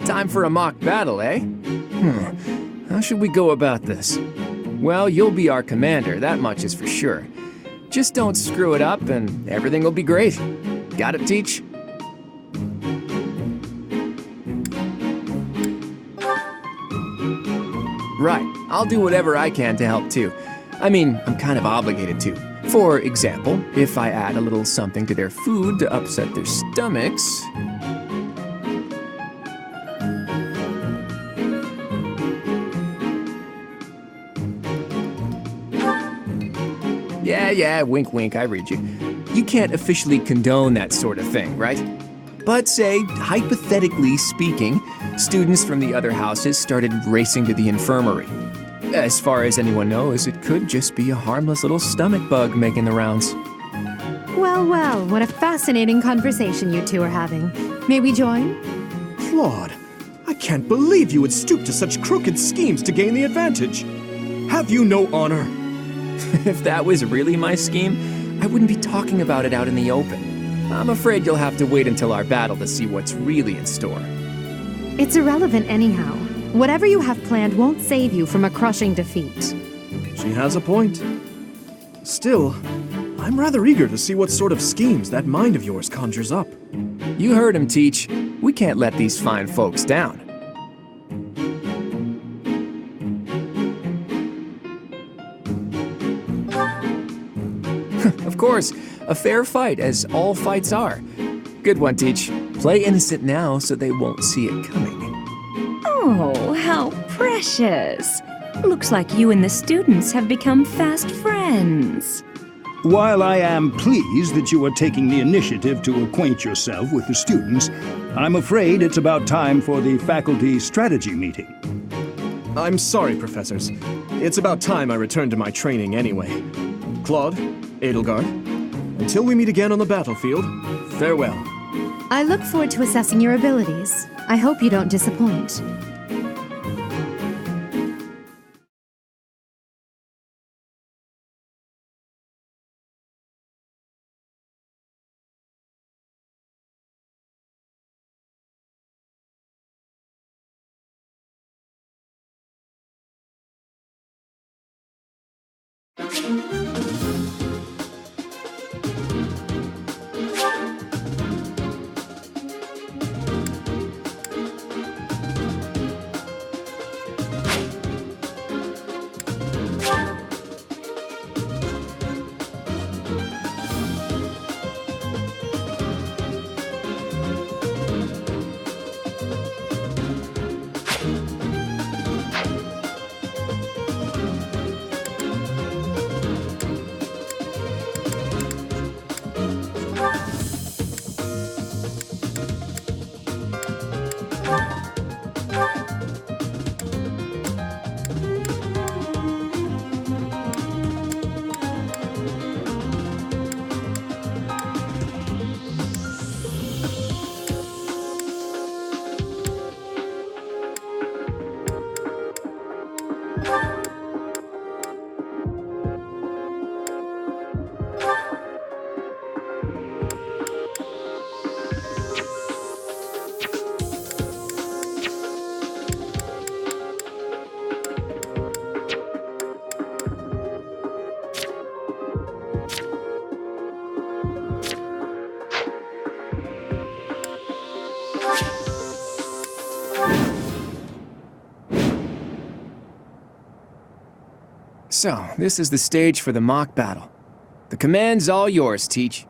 Time for a mock battle, eh? How should we go about this? Well, you'll be our commander, that much is for sure. Just don't screw it up and everything will be great. Got it, Teach? Right, I'll do whatever I can to help too. I mean, I'm kind of obligated to. For example, if I add a little something to their food to upset their stomachs... Yeah, wink wink, I read you. You can't officially condone that sort of thing, right? But say, hypothetically speaking, students from the other houses started racing to the infirmary. As far as anyone knows, it could just be a harmless little stomach bug making the rounds. Well, well, what a fascinating conversation you two are having. May we join? Claude, I can't believe you would stoop to such crooked schemes to gain the advantage. Have you no honor? If that was really my scheme, I wouldn't be talking about it out in the open. I'm afraid you'll have to wait until our battle to see what's really in store. It's irrelevant anyhow. Whatever you have planned won't save you from a crushing defeat. She has a point. Still, I'm rather eager to see what sort of schemes that mind of yours conjures up. You heard him, Teach. We can't let these fine folks down. Of course, a fair fight, as all fights are. Good one, Teach. Play innocent now so they won't see it coming. Oh, how precious. Looks like you and the students have become fast friends. While I am pleased that you are taking the initiative to acquaint yourself with the students, I'm afraid it's about time for the faculty strategy meeting. I'm sorry, professors. It's about time I returned to my training anyway. Claude, Edelgard, until we meet again on the battlefield, farewell. I look forward to assessing your abilities. I hope you don't disappoint. So, this is the stage for the mock battle. The command's all yours, Teach.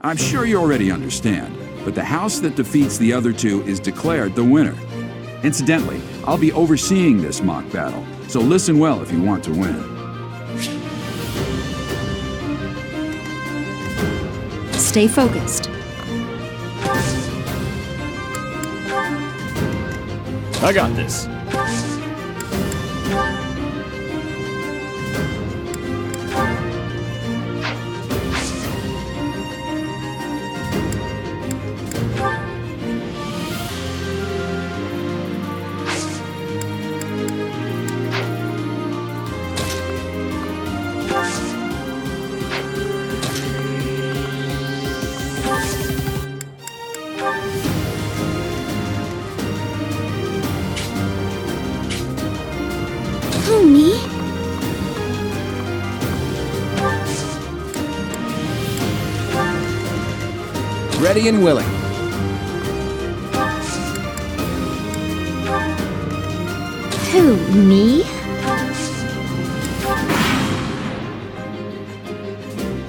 I'm sure you already understand, but the house that defeats the other two is declared the winner. Incidentally, I'll be overseeing this mock battle, so listen well if you want to win. Stay focused. I got this. Who, me? Ready and willing. Who, me?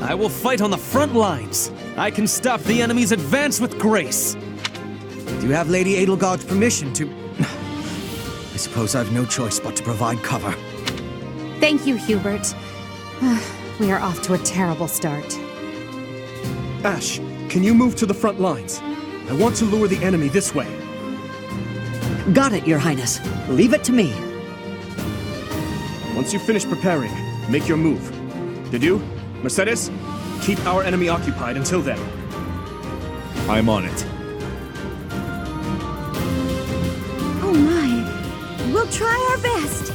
I will fight on the front lines. I can stop the enemy's advance with grace. Do you have Lady Edelgard's permission to... I suppose I've no choice but to provide cover. Thank you, Hubert. We are off to a terrible start. Ash, can you move to the front lines? I want to lure the enemy this way. Got it, Your Highness. Leave it to me. Once you finish preparing, make your move. Dedu, Mercedes, keep our enemy occupied until then. I'm on it. Oh my. We'll try our best.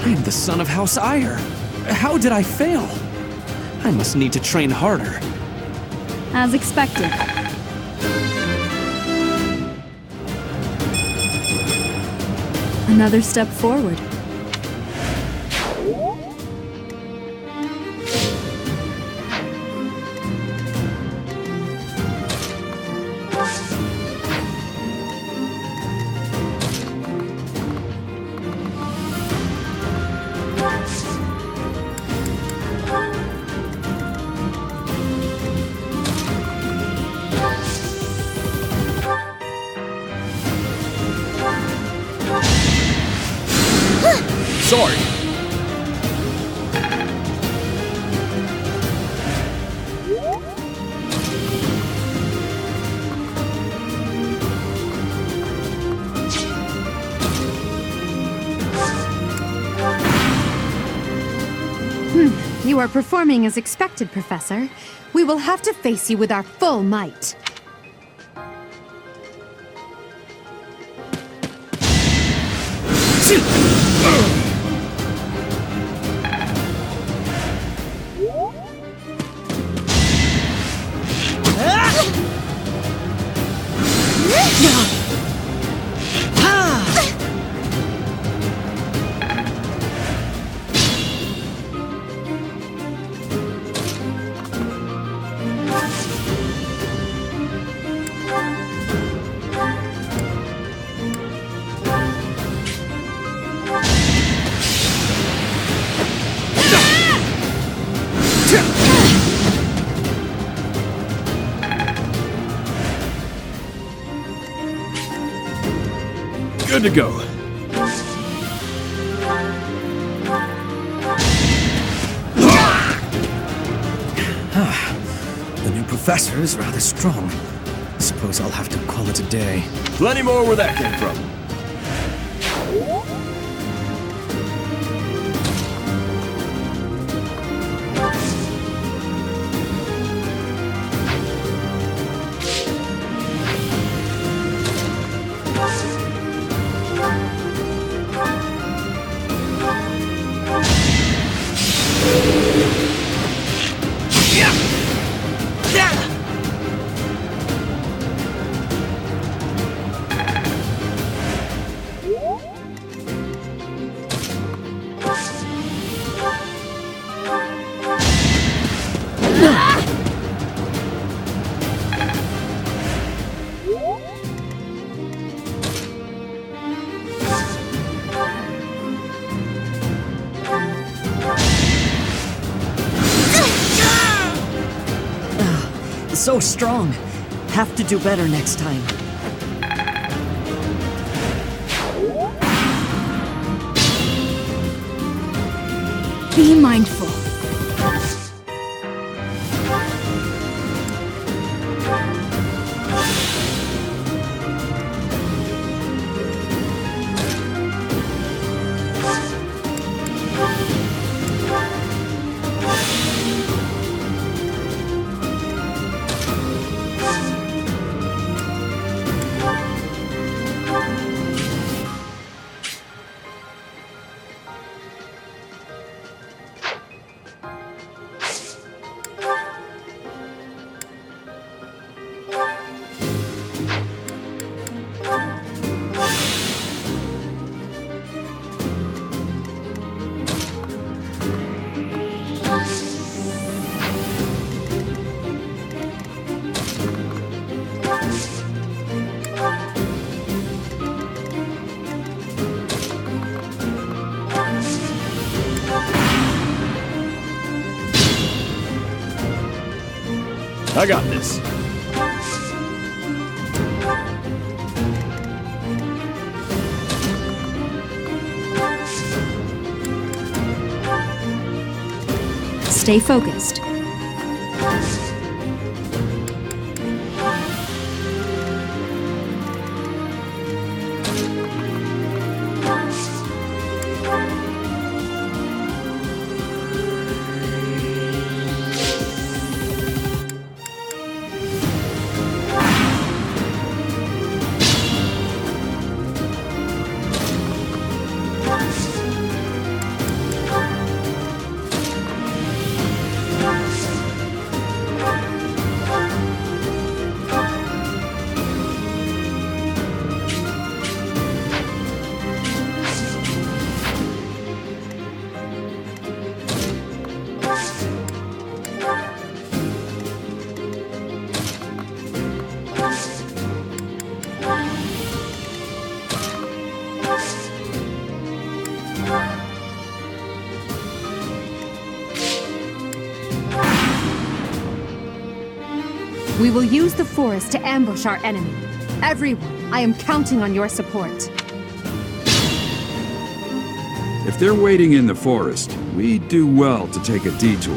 I am the son of House Ire. How did I fail? I must need to train harder. As expected. Another step forward. Sorry. are performing as expected, Professor, we will have to face you with our full might. Good to go. The new professor is rather strong. Suppose I'll have to call it a day. Plenty more where that came from. So strong. Have to do better next time. Be mindful. I got this. Stay focused. We will use the forest to ambush our enemy. Everyone, I am counting on your support. If they're waiting in the forest, we do well to take a detour.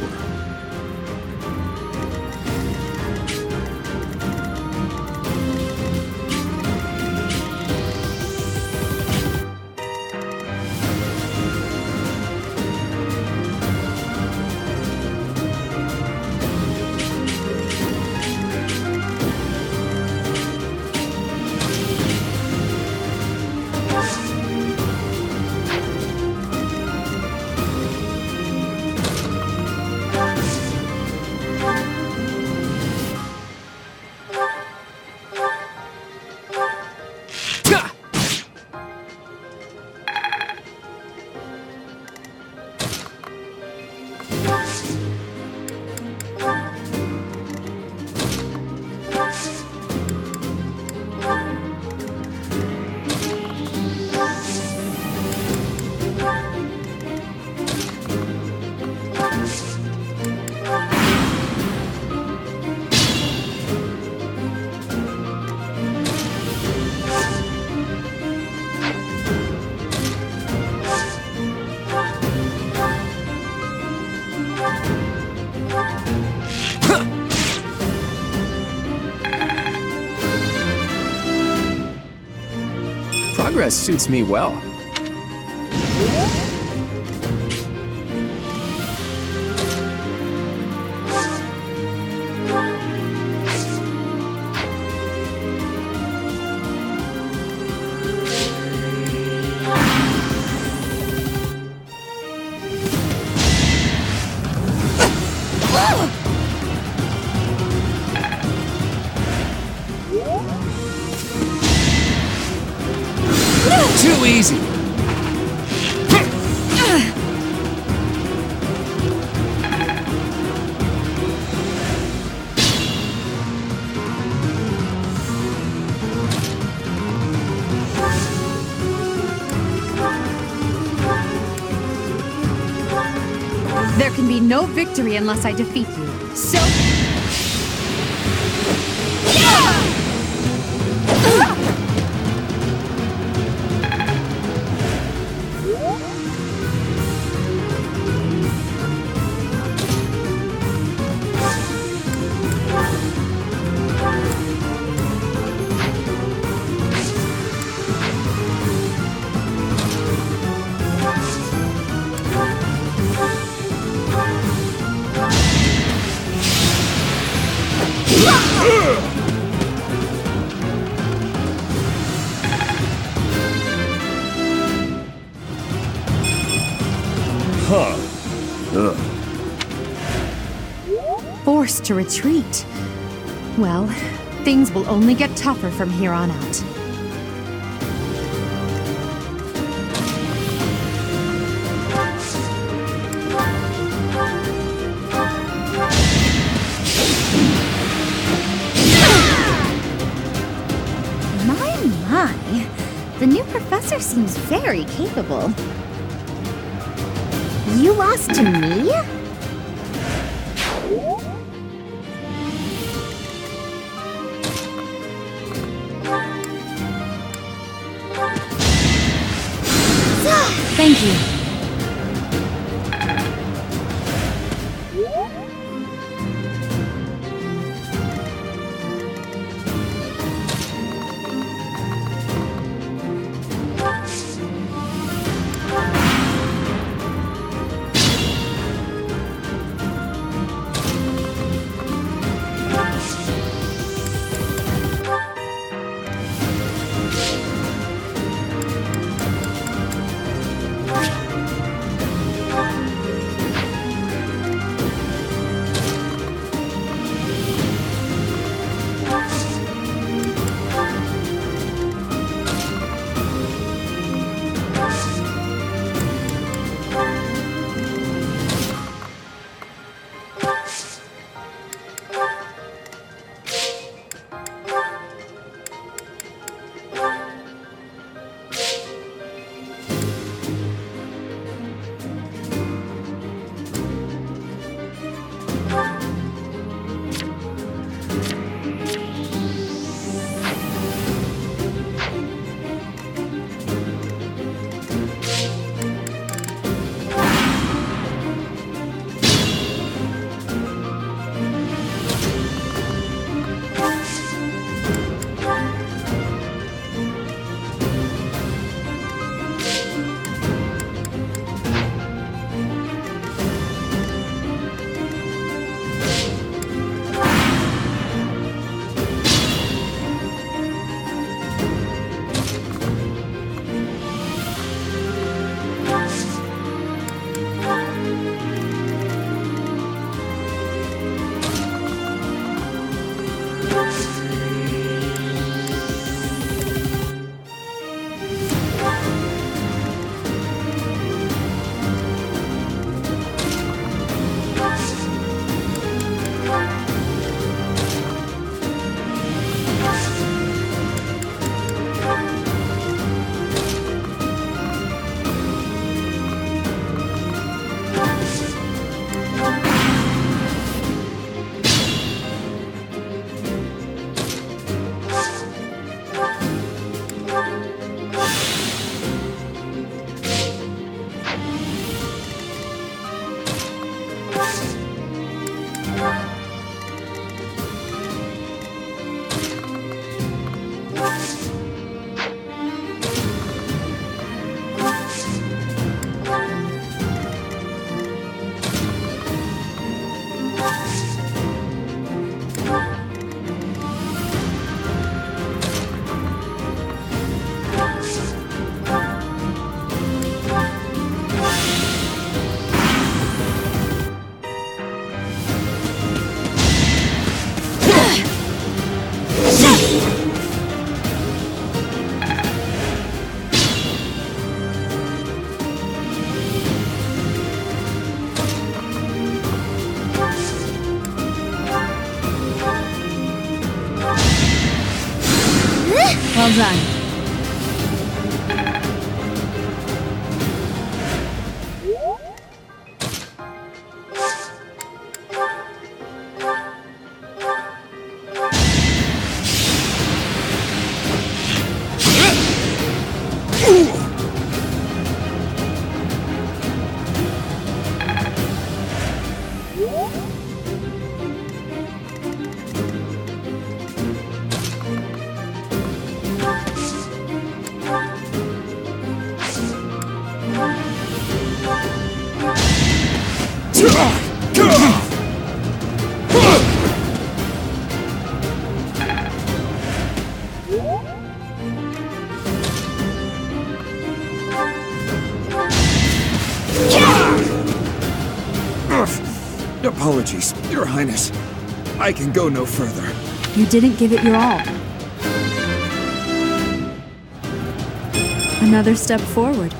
progress suits me well. Too easy. There can be no victory unless I defeat you. So... Forced to retreat. Well, things will only get tougher from here on out. My. The new professor seems very capable. You lost to me? Thank you. Well done. Apologies, Your Highness. I can go no further. You didn't give it your all. Another step forward.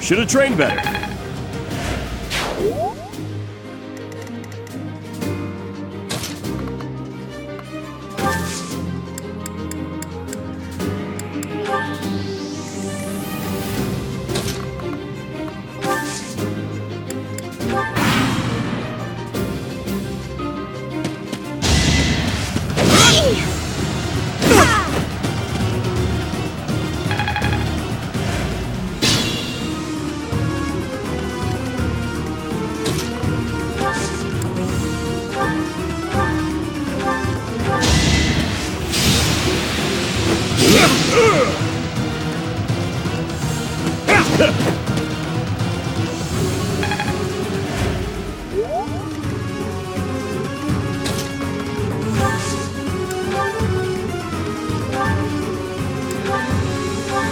Should have trained better.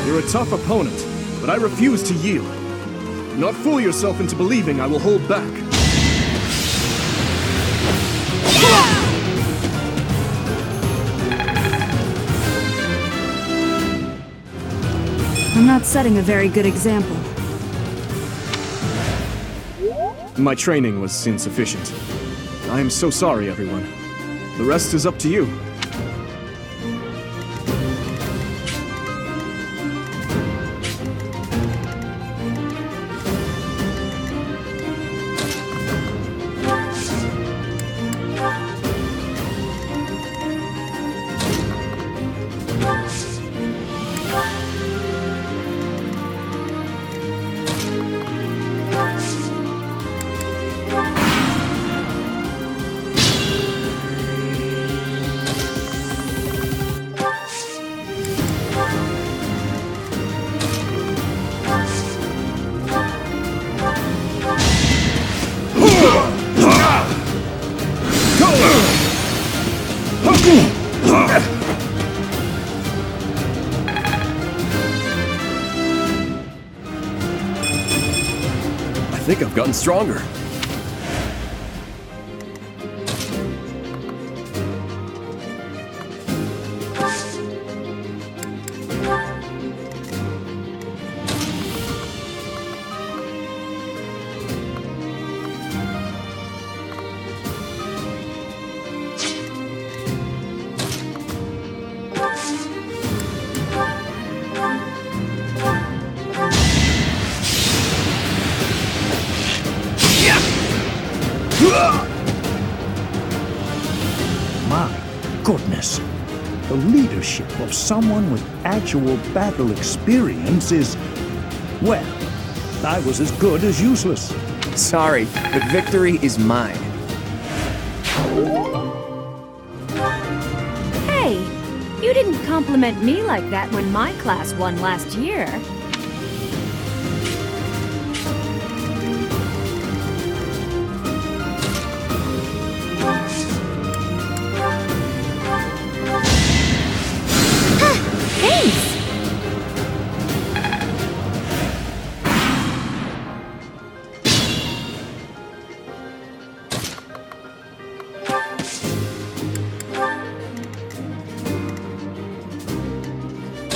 You're a tough opponent, but I refuse to yield. Do not fool yourself into believing I will hold back. I'm not setting a very good example. My training was insufficient. I am so sorry, everyone. The rest is up to you. gotten stronger. My goodness. The leadership of someone with actual battle experience is, well, I was as good as useless. Sorry, but victory is mine. Hey, you didn't compliment me like that when my class won last year.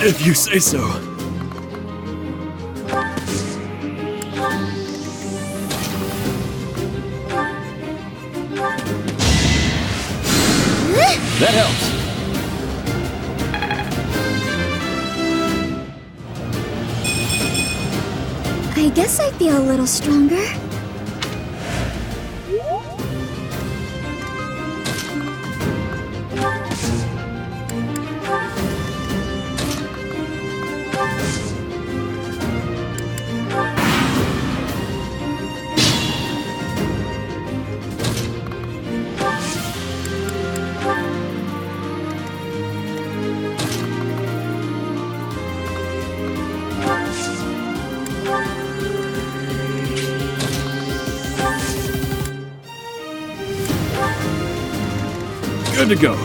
If you say so. That helps. I guess I feel a little stronger. Good to go.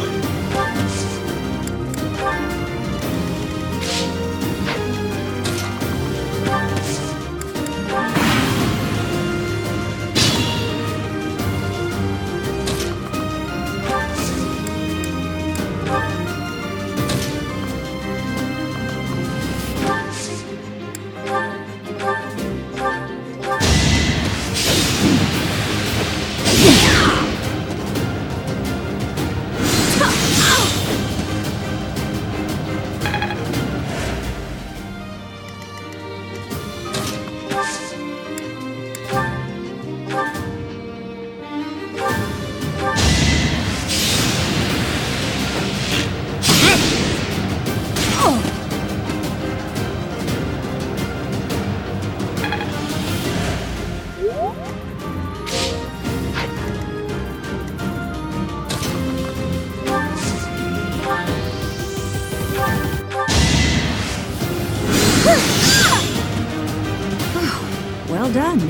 Well done.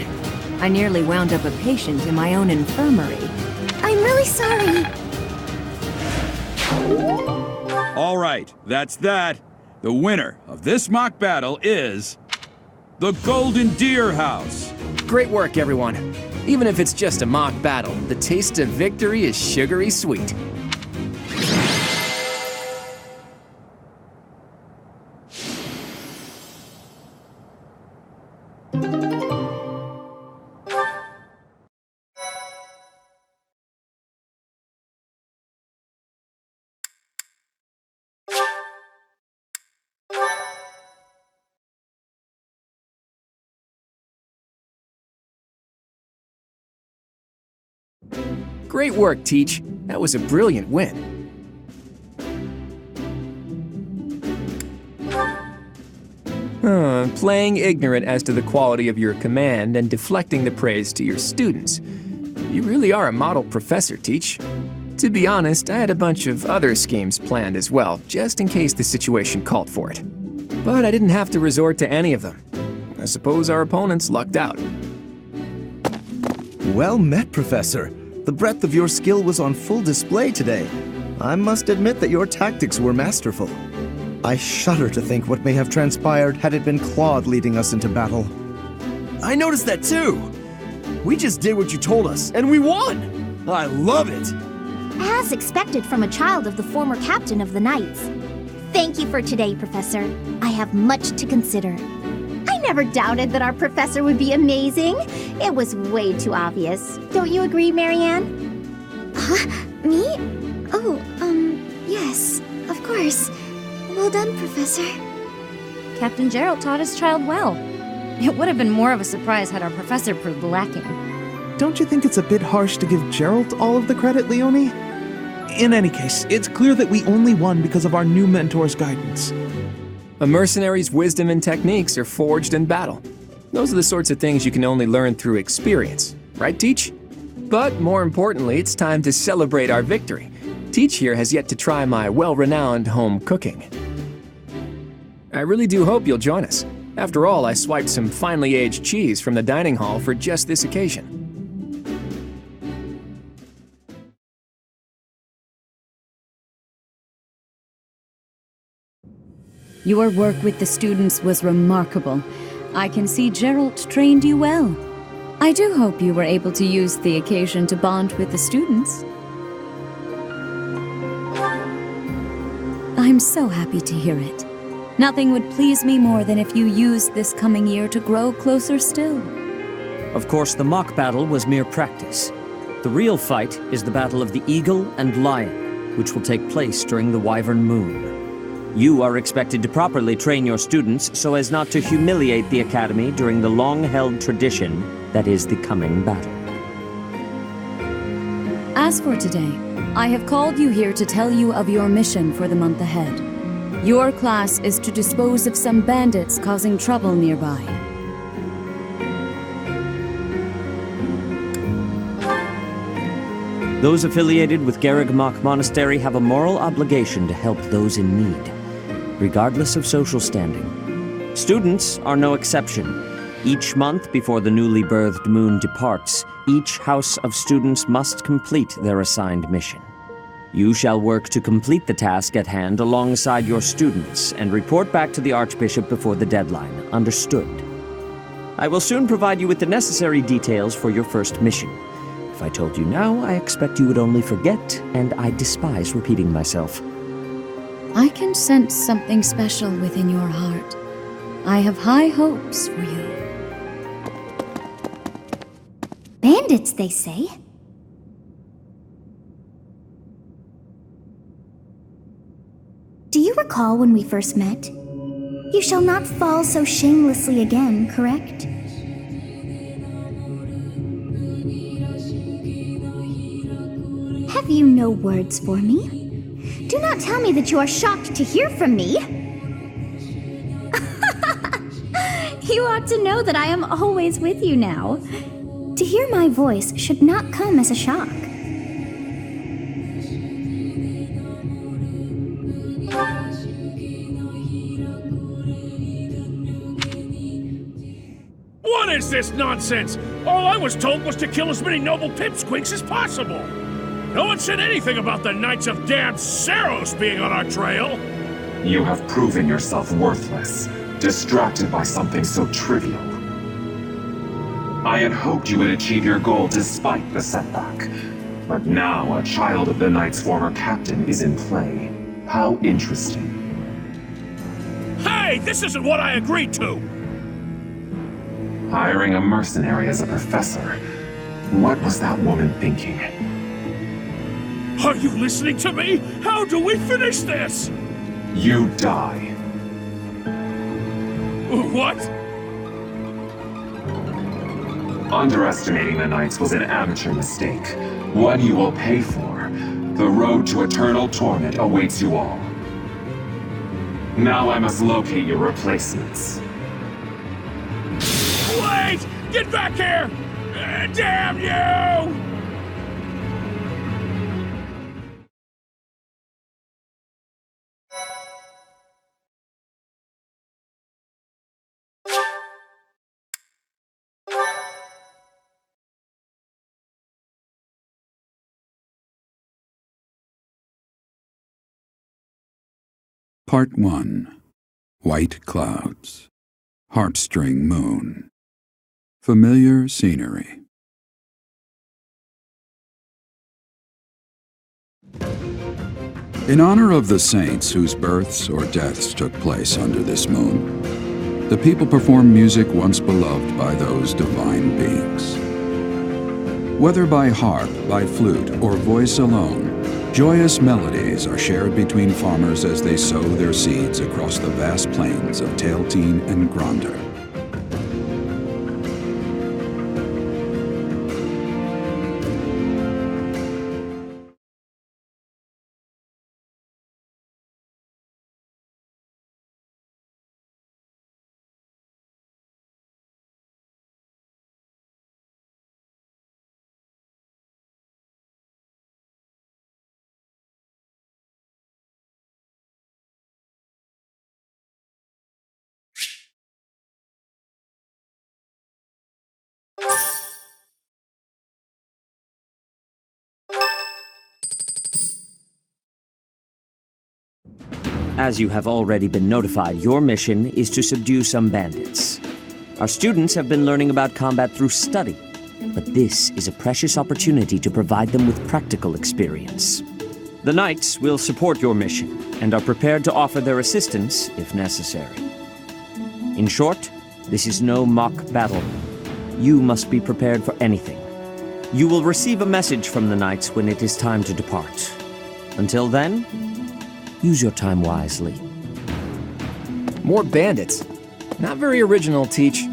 I nearly wound up a patient in my own infirmary. I'm really sorry. All right, that's that. The winner of this mock battle is the Golden Deer House. Great work, everyone. Even if it's just a mock battle, the taste of victory is sugary sweet. Great work, Teach. That was a brilliant win. Playing ignorant as to the quality of your command and deflecting the praise to your students. You really are a model professor, Teach. To be honest, I had a bunch of other schemes planned as well, just in case the situation called for it. But I didn't have to resort to any of them. I suppose our opponents lucked out. Well met, Professor. The breadth of your skill was on full display today. I must admit that your tactics were masterful. I shudder to think what may have transpired had it been Claude leading us into battle. I noticed that too. We just did what you told us, and we won! I love it! As expected from a child of the former captain of the Knights. Thank you for today, Professor. I have much to consider. I never doubted that our professor would be amazing. It was way too obvious. Don't you agree, Marianne? Huh? Me? Oh, yes, of course. Well done, Professor. Captain Gerald taught his child well. It would have been more of a surprise had our professor proved lacking. Don't you think it's a bit harsh to give Gerald all of the credit, Leonie? In any case, it's clear that we only won because of our new mentor's guidance. A mercenary's wisdom and techniques are forged in battle. Those are the sorts of things you can only learn through experience. Right, Teach? But more importantly, it's time to celebrate our victory. Teach here has yet to try my well-renowned home cooking. I really do hope you'll join us. After all, I swiped some finely aged cheese from the dining hall for just this occasion. Your work with the students was remarkable. I can see Gerald trained you well. I do hope you were able to use the occasion to bond with the students. I'm so happy to hear it. Nothing would please me more than if you used this coming year to grow closer still. Of course, the mock battle was mere practice. The real fight is the battle of the Eagle and Lion, which will take place during the Wyvern Moon. You are expected to properly train your students so as not to humiliate the Academy during the long-held tradition that is the coming battle. As for today, I have called you here to tell you of your mission for the month ahead. Your class is to dispose of some bandits causing trouble nearby. Those affiliated with Garrigmach Monastery have a moral obligation to help those in need, regardless of social standing. Students are no exception. Each month before the newly birthed moon departs, each house of students must complete their assigned mission. You shall work to complete the task at hand alongside your students and report back to the Archbishop before the deadline. Understood? I will soon provide you with the necessary details for your first mission. If I told you now, I expect you would only forget, and I despise repeating myself. I can sense something special within your heart. I have high hopes for you. Bandits, they say. Do you recall when we first met? You shall not fall so shamelessly again, correct? Have you no words for me? Do not tell me that you are shocked to hear from me. You ought to know that I am always with you now. To hear my voice should not come as a shock. What is this nonsense? All I was told was to kill as many noble pipsqueaks as possible. No one said anything about the Knights of Dan Saros being on our trail. You have proven yourself worthless, distracted by something so trivial. I had hoped you would achieve your goal despite the setback. But now a child of the Knight's former captain is in play. How interesting. Hey, this isn't what I agreed to! Hiring a mercenary as a professor. What was that woman thinking? Are you listening to me? How do we finish this? You die. What? Underestimating the Knights was an amateur mistake. One you will pay for. The road to eternal torment awaits you all. Now I must locate your replacements. Wait! Get back here! Damn you! Part 1. White Clouds. Harpstring Moon. Familiar scenery. In honor of the saints whose births or deaths took place under this moon, the people perform music once beloved by those divine beings. Whether by harp, by flute, or voice alone, joyous melodies are shared between farmers as they sow their seeds across the vast plains of Tailteen and Gronder. As you have already been notified, your mission is to subdue some bandits. Our students have been learning about combat through study, but this is a precious opportunity to provide them with practical experience. The Knights will support your mission and are prepared to offer their assistance if necessary. In short, this is no mock battle. You must be prepared for anything. You will receive a message from the Knights when it is time to depart. Until then, use your time wisely. More bandits. Not very original, Teach.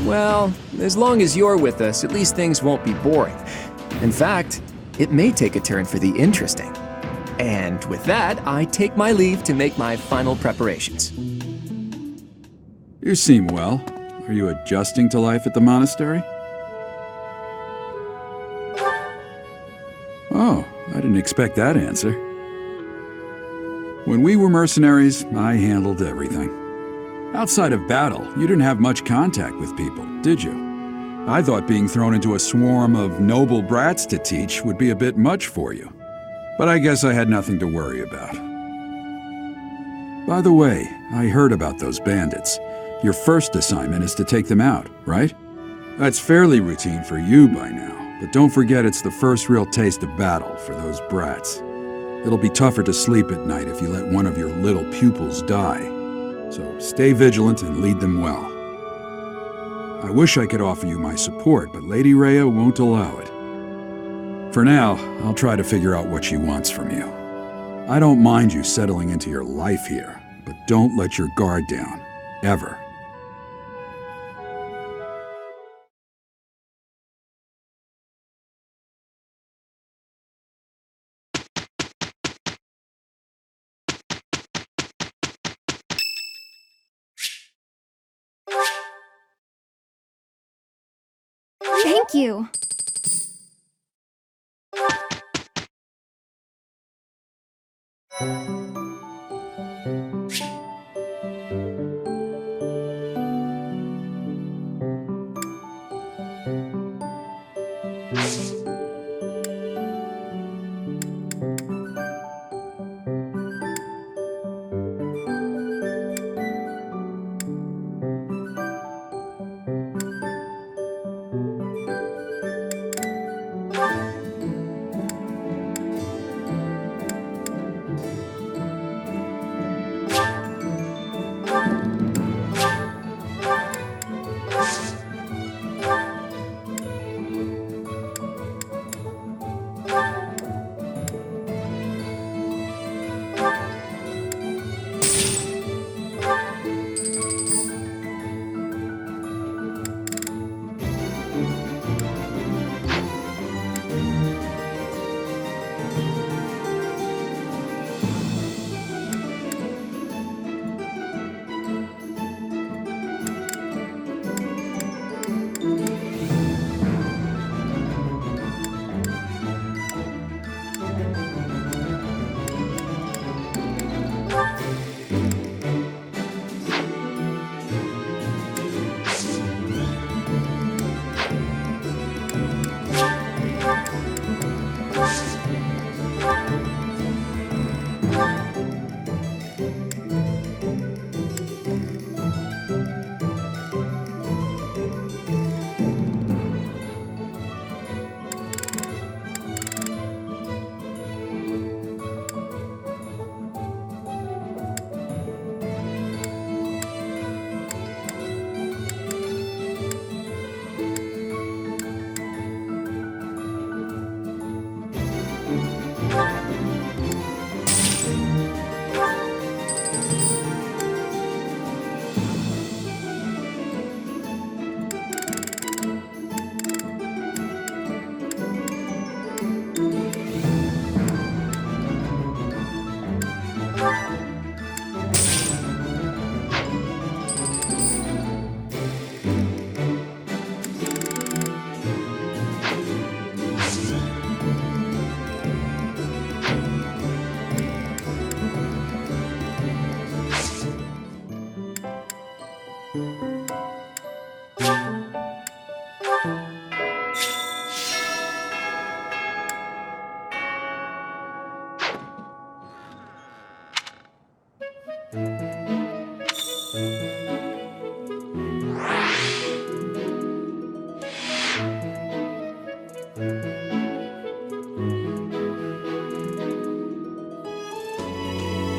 Well, as long as you're with us, at least things won't be boring. In fact, it may take a turn for the interesting. And with that, I take my leave to make my final preparations. You seem well. Are you adjusting to life at the monastery? Oh, I didn't expect that answer. When we were mercenaries, I handled everything. Outside of battle, you didn't have much contact with people, did you? I thought being thrown into a swarm of noble brats to teach would be a bit much for you. But I guess I had nothing to worry about. By the way, I heard about those bandits. Your first assignment is to take them out, right? That's fairly routine for you by now, but don't forget it's the first real taste of battle for those brats. It'll be tougher to sleep at night if you let one of your little pupils die. So stay vigilant and lead them well. I wish I could offer you my support, but Lady Rhea won't allow it. For now, I'll try to figure out what she wants from you. I don't mind you settling into your life here, but don't let your guard down, ever. Thank you.